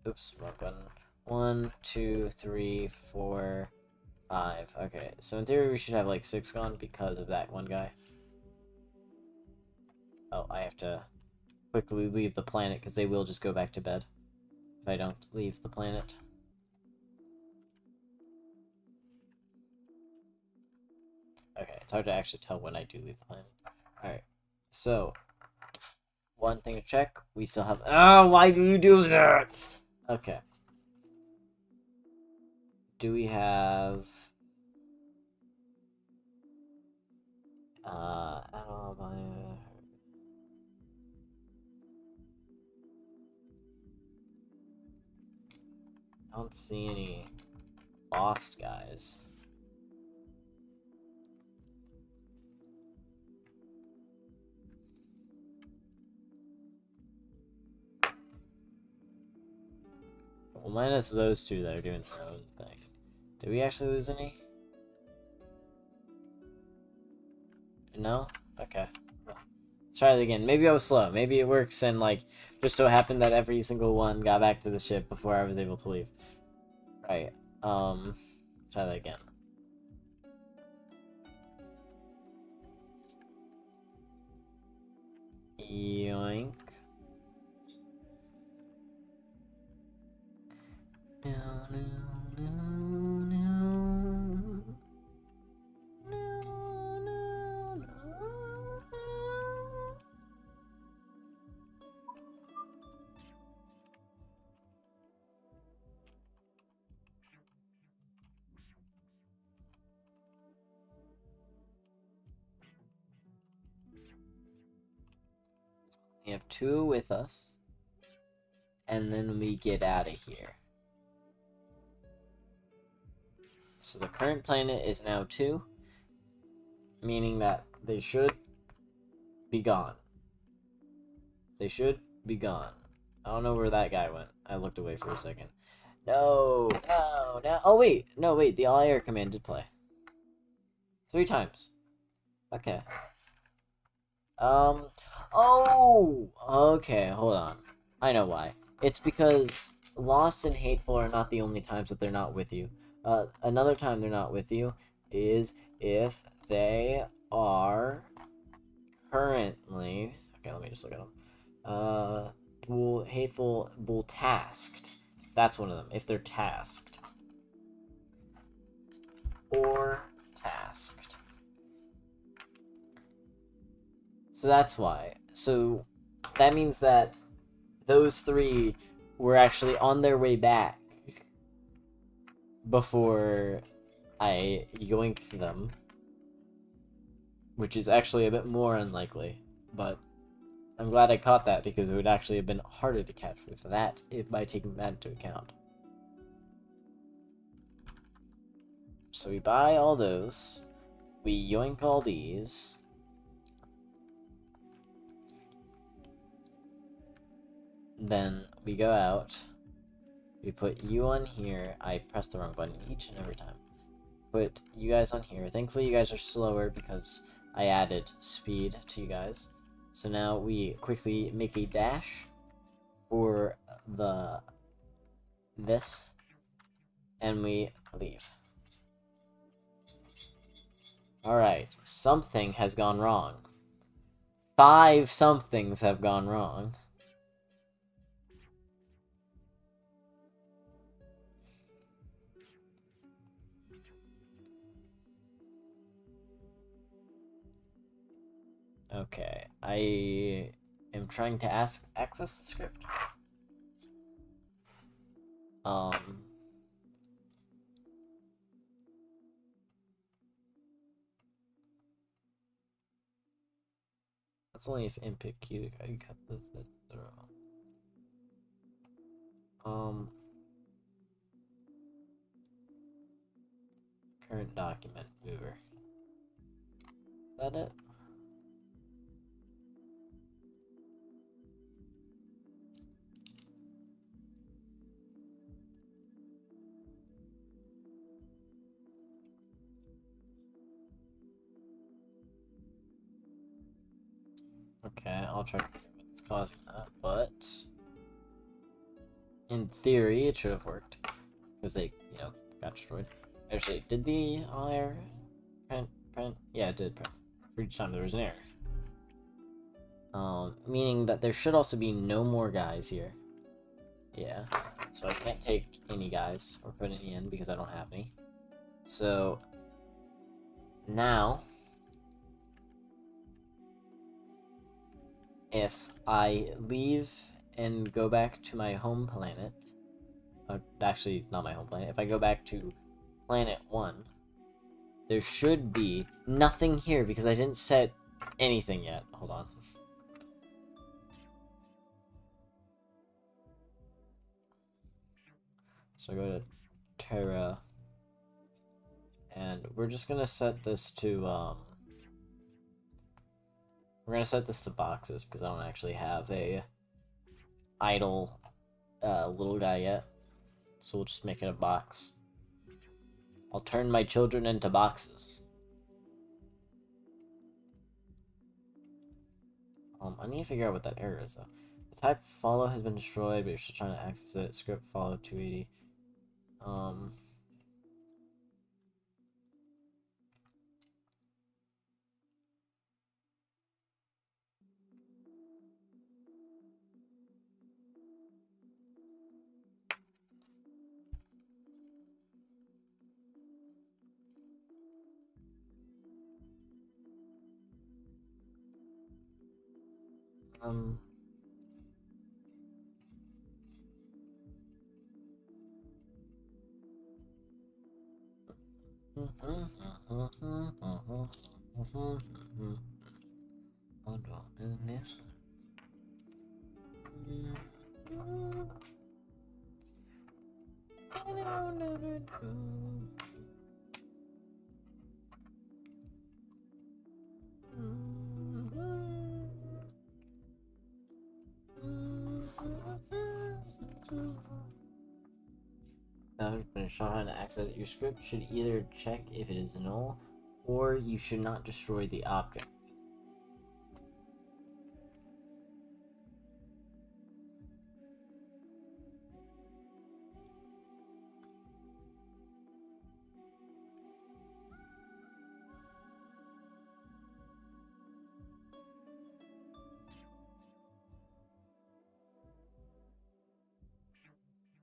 Oops, wrong button. 1, 2, 3, 4, 5. Okay, so in theory we should have like 6 gone because of that one guy. Oh, I have to quickly leave the planet because they will just go back to bed if I don't leave the planet. Okay, it's hard to actually tell when I do leave the planet. Alright, so one thing to check, we still have— oh, why do you do that? Okay. Do we have I don't see any lost guys. Well, minus those two that are doing their own thing. Did we actually lose any? No? Okay. Let's try it again. Maybe I was slow. Maybe it works and, like, just so happened that every single one got back to the ship before I was able to leave. Right. Try that again. Yoink. No, no, no, no. No. We have 2 with us. And then we get out of here. So the current planet is now 2. Meaning that they should be gone. They should be gone. I don't know where that guy went. I looked away for a second. No, no, no. Oh, wait. No, wait. The all air command did play. 3 times. Okay. Oh! Okay, hold on. I know why. It's because Lost and Hateful are not the only times that they're not with you. Another time they're not with you is if they are currently... Okay, let me just look at them. Hateful, tasked. That's one of them, if they're tasked. Or tasked. So that's why. So that means that those 3 were actually on their way back before I yoinked them. Which is actually a bit more unlikely, but I'm glad I caught that because it would actually have been harder to catch with that by taking that into account. So we buy all those, we yoink all these. Then we go out, we put you on here. I pressed the wrong button each and every time. Put you guys on here. Thankfully you guys are slower because I added speed to you guys. So now we quickly make a dash for this, and we leave. Alright, something has gone wrong. 5 somethings have gone wrong. Okay, I am trying to access the script. That's only if input key I cut the current document mover. Is that it? Okay, I'll try to figure out what's causing that, but in theory it should have worked. Because they, got destroyed. Actually, did the error print? Yeah, it did print. For each time there was an error. Meaning that there should also be no more guys here. Yeah. So I can't take any guys or put any in because I don't have any. So now if I leave and go back to my home planet, actually not my home planet, if I go back to planet 1, there should be nothing here because I didn't set anything yet. Hold on. So I go to Terra, and we're just gonna set this to, we're gonna set this to boxes because I don't actually have a idle little guy yet. So we'll just make it a box. I'll turn my children into boxes. I need to figure out what that error is though. The type follow has been destroyed, but you're still trying to access it. Script follow 280. When it's shown how to access your script, should either check if it is null, or you should not destroy the object.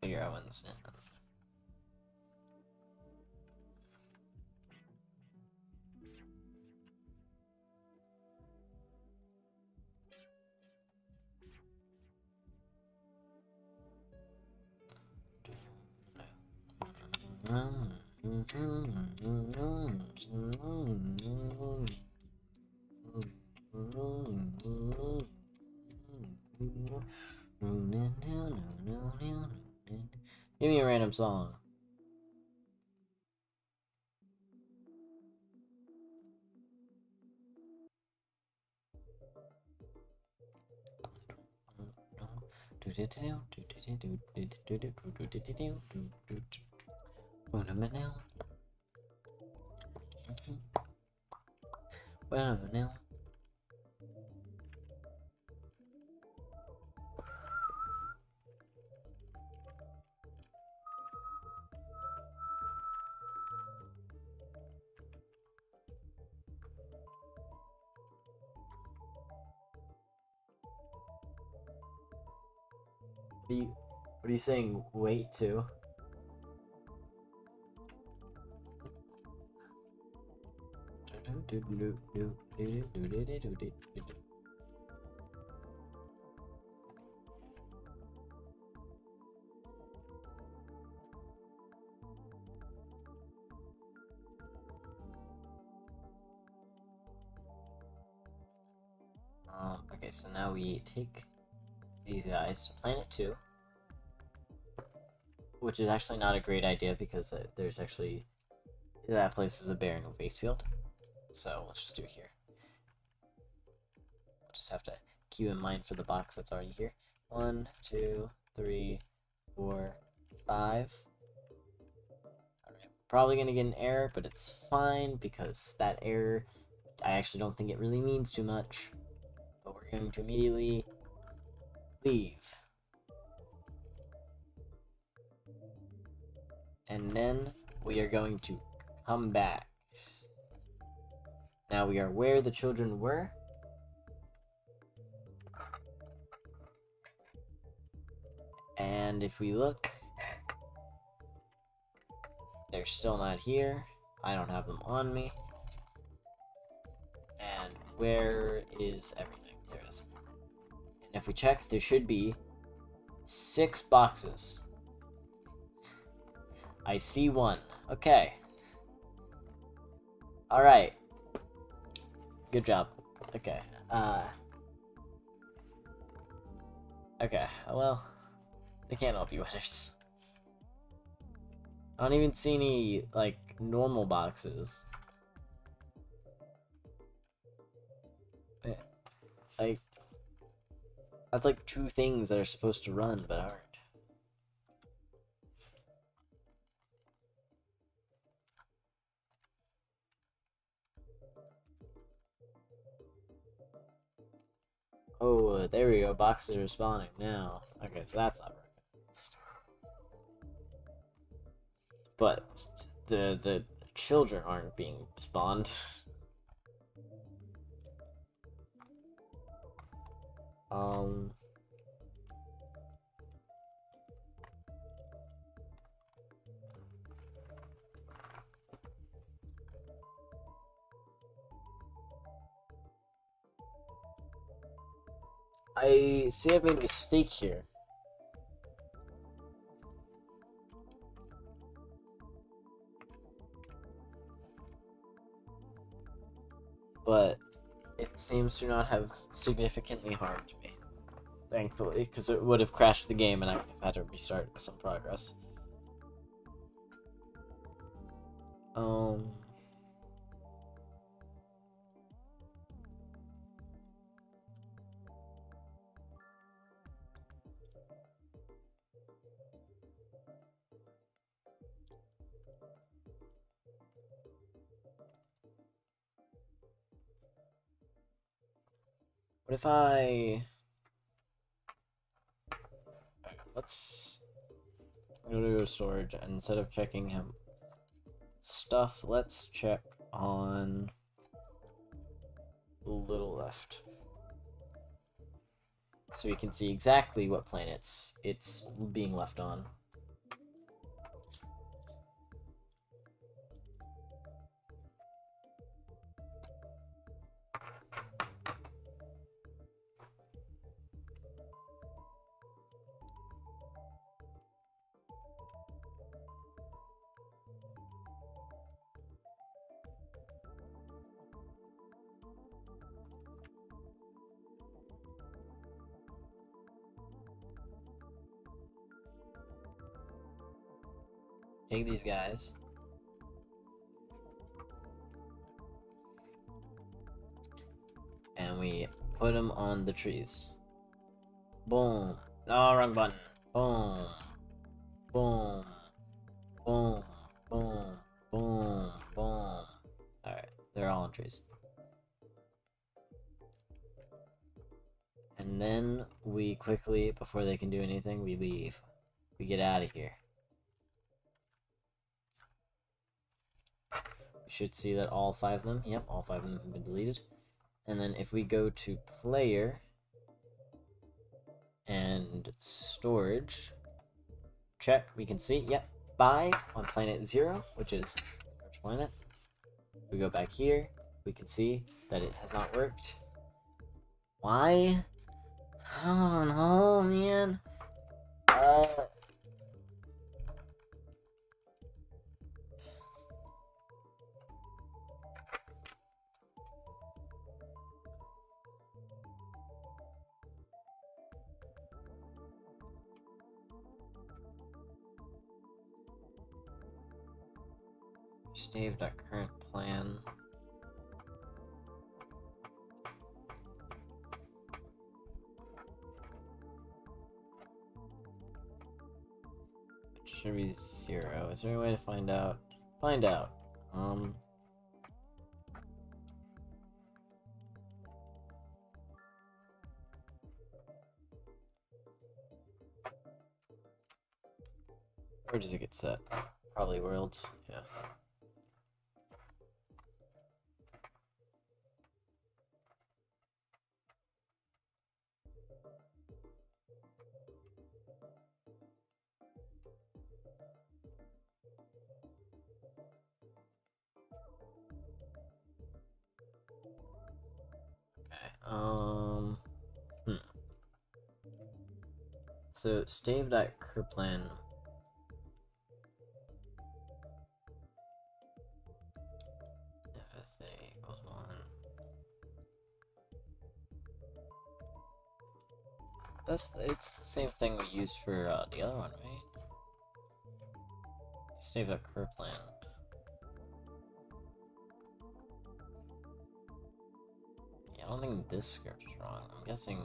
Figure out when this ends. Give me a random song. What are you saying? Wait to? Okay, so now we take these guys to Planet 2, which is actually not a great idea because there's actually, that place is a barren waste field. So let's just do it here. We'll just have to keep in mind for the box that's already here. 1, 2, 3, 4, 5. Alright, probably gonna get an error, but it's fine because that error, I actually don't think it really means too much. But we're going to immediately leave. And then we are going to come back. Now we are where the children were. And if we look, they're still not here. I don't have them on me. And where is everything? There it is. And if we check, there should be 6 boxes. I see 1. Okay. Alright. Good job. Okay. Okay, well, they can't all be winners. I don't even see any, like, normal boxes. Like, that's like 2 things that are supposed to run, but aren't. Oh, there we go. Boxes are spawning now. Okay, so that's not recognized. But the children aren't being spawned. I see I've made a mistake here. But it seems to not have significantly harmed me. thankfully, because it would have crashed the game and I would have had to restart with some progress. What if I... Let's go to storage, and instead of checking him stuff, let's check on the little left. So we can see exactly what planets it's being left on. Take these guys. And we put them on the trees. Boom. No, wrong button. Boom. Boom. Boom. Boom. Boom. Boom. Alright, they're all on trees. And then we quickly, before they can do anything, we leave. We get out of here. We should see that all 5 of them, yep, all 5 of them have been deleted. And then if we go to player and storage, check, we can see, yep, 5 on planet 0, which is our planet. If we go back here, we can see that it has not worked. Why? Oh no, man. Saved our current plan. It should be 0. Is there any way to find out? Find out. Where does it get set? Probably worlds. Yeah. So stave.curplan. FSA equals 1. It's the same thing we used for the other one, right? Stave.curplan. Yeah, I don't think this script is wrong. I'm guessing.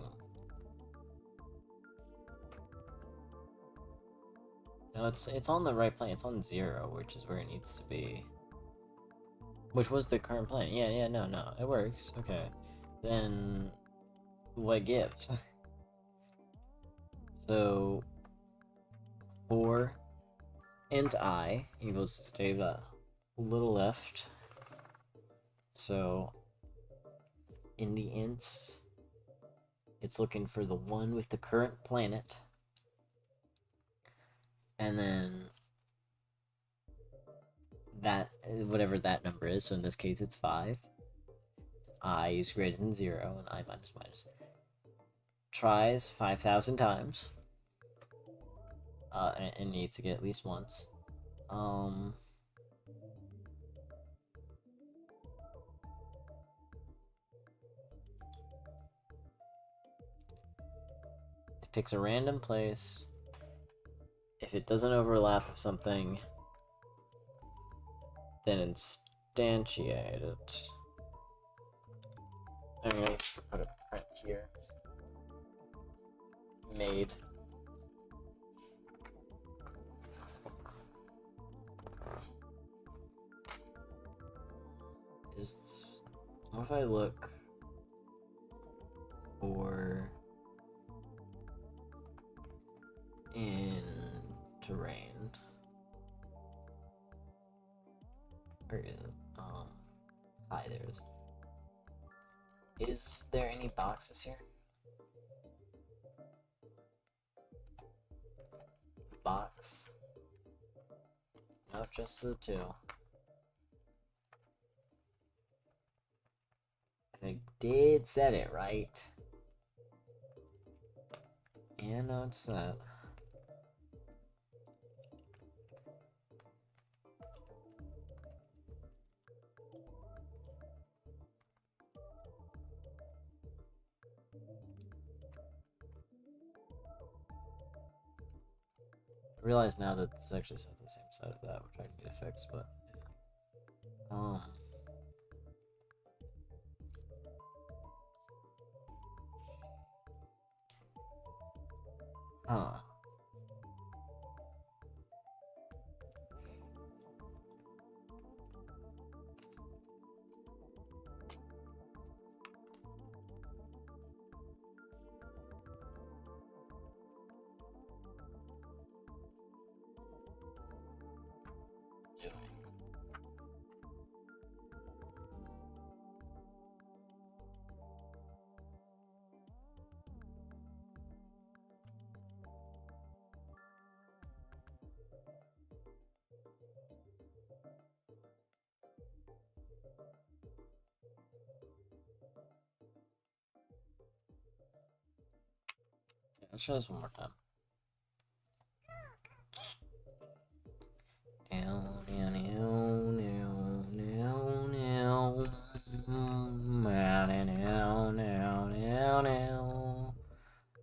No, it's on the right plane. It's on 0, which is where it needs to be. Which was the current plane. Yeah, no, it works. Okay. Then what gives? So 4 int I equals stave a little left. So in the ints, it's looking for the one with the current planet. And then that, whatever that number is, so in this case it's 5. I is greater than 0, and I minus minus. Tries 5,000 times. And needs to get at least once. picks a random place. If it doesn't overlap with something, then instantiate it. I'm going to put a print here. Made. What if I look for in terrain? Where is it? Hi, there is. Is there any boxes here? Box? No, just the two. I did set it right. Yeah, no, it's that. I realize now that this actually set the same side of that, which I need to fix, but huh. Let's try this one more time. Down, down, down, down, down, down, down, down, down, down, down.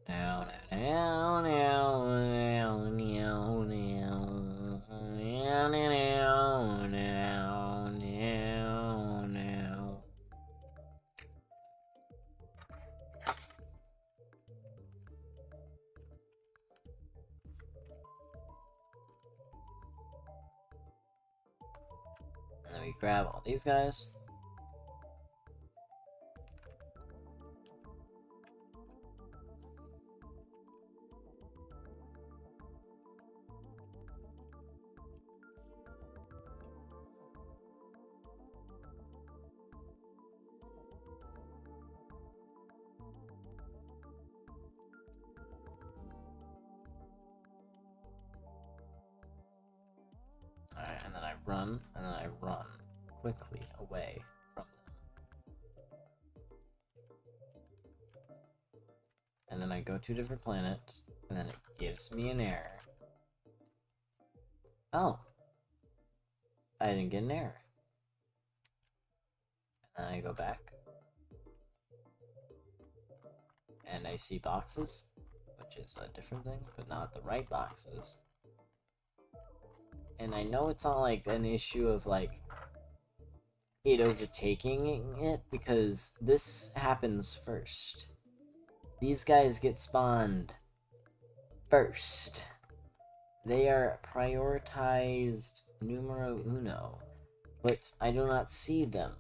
Down, down, down, down, down, down, down, down, down, down, down. And then we grab all these guys. Alright, and then I run, and then I run quickly away from them. And then I go to a different planet, and then it gives me an error. Oh! I didn't get an error. And then I go back. And I see boxes, which is a different thing, but not the right boxes. And I know it's not like an issue of like it overtaking it, because this happens first. These guys get spawned first. They are prioritized numero uno, but I do not see them.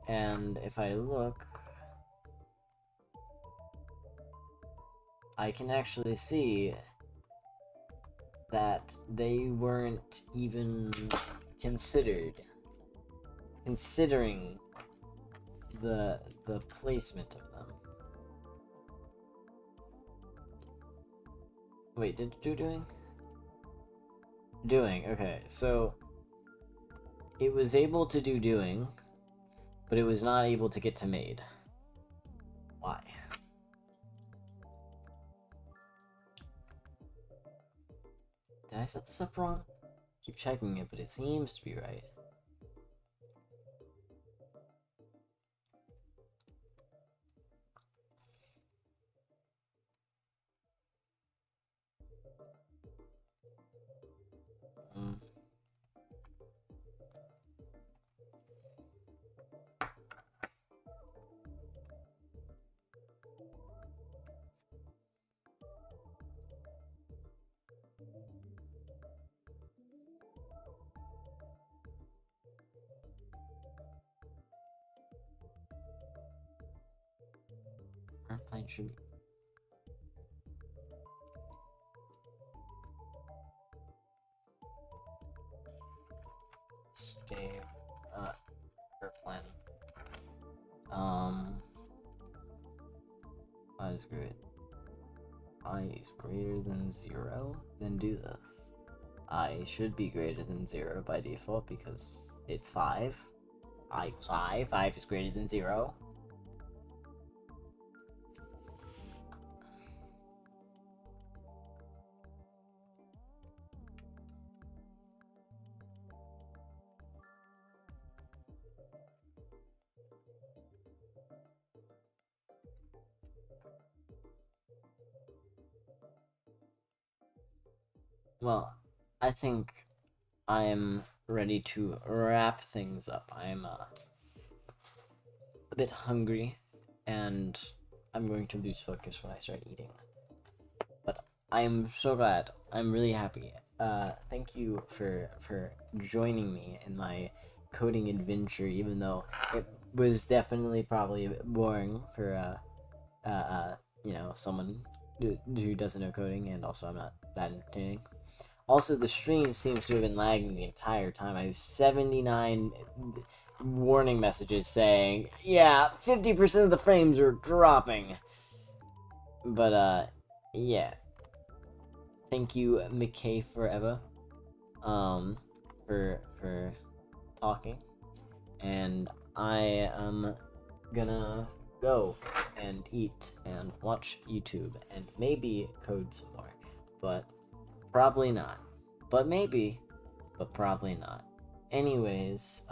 And if I look, I can actually see that they weren't even considering the placement of them. Wait, did it do doing? Doing, okay, so it was able to do doing, but it was not able to get to made. Why? Did I set this up wrong? Keep checking it, but it seems to be right. Mm. Airplane should be. Stay. Airplane. I is great. I is greater than 0? Then do this. I should be greater than 0 by default because it's 5. I equals 5. 5 is greater than 0. Well, I think I'm ready to wrap things up. I'm a bit hungry, and I'm going to lose focus when I start eating. But I'm so glad. I'm really happy. Thank you for joining me in my coding adventure, even though it was definitely probably a bit boring for someone who doesn't know coding, and also I'm not that entertaining. Also, the stream seems to have been lagging the entire time. I have 79 warning messages saying, yeah, 50% of the frames are dropping. But, yeah. Thank you, McKay Forever, for talking. And I am gonna go and eat and watch YouTube and maybe code some more. But probably not. But maybe. But probably not. Anyways,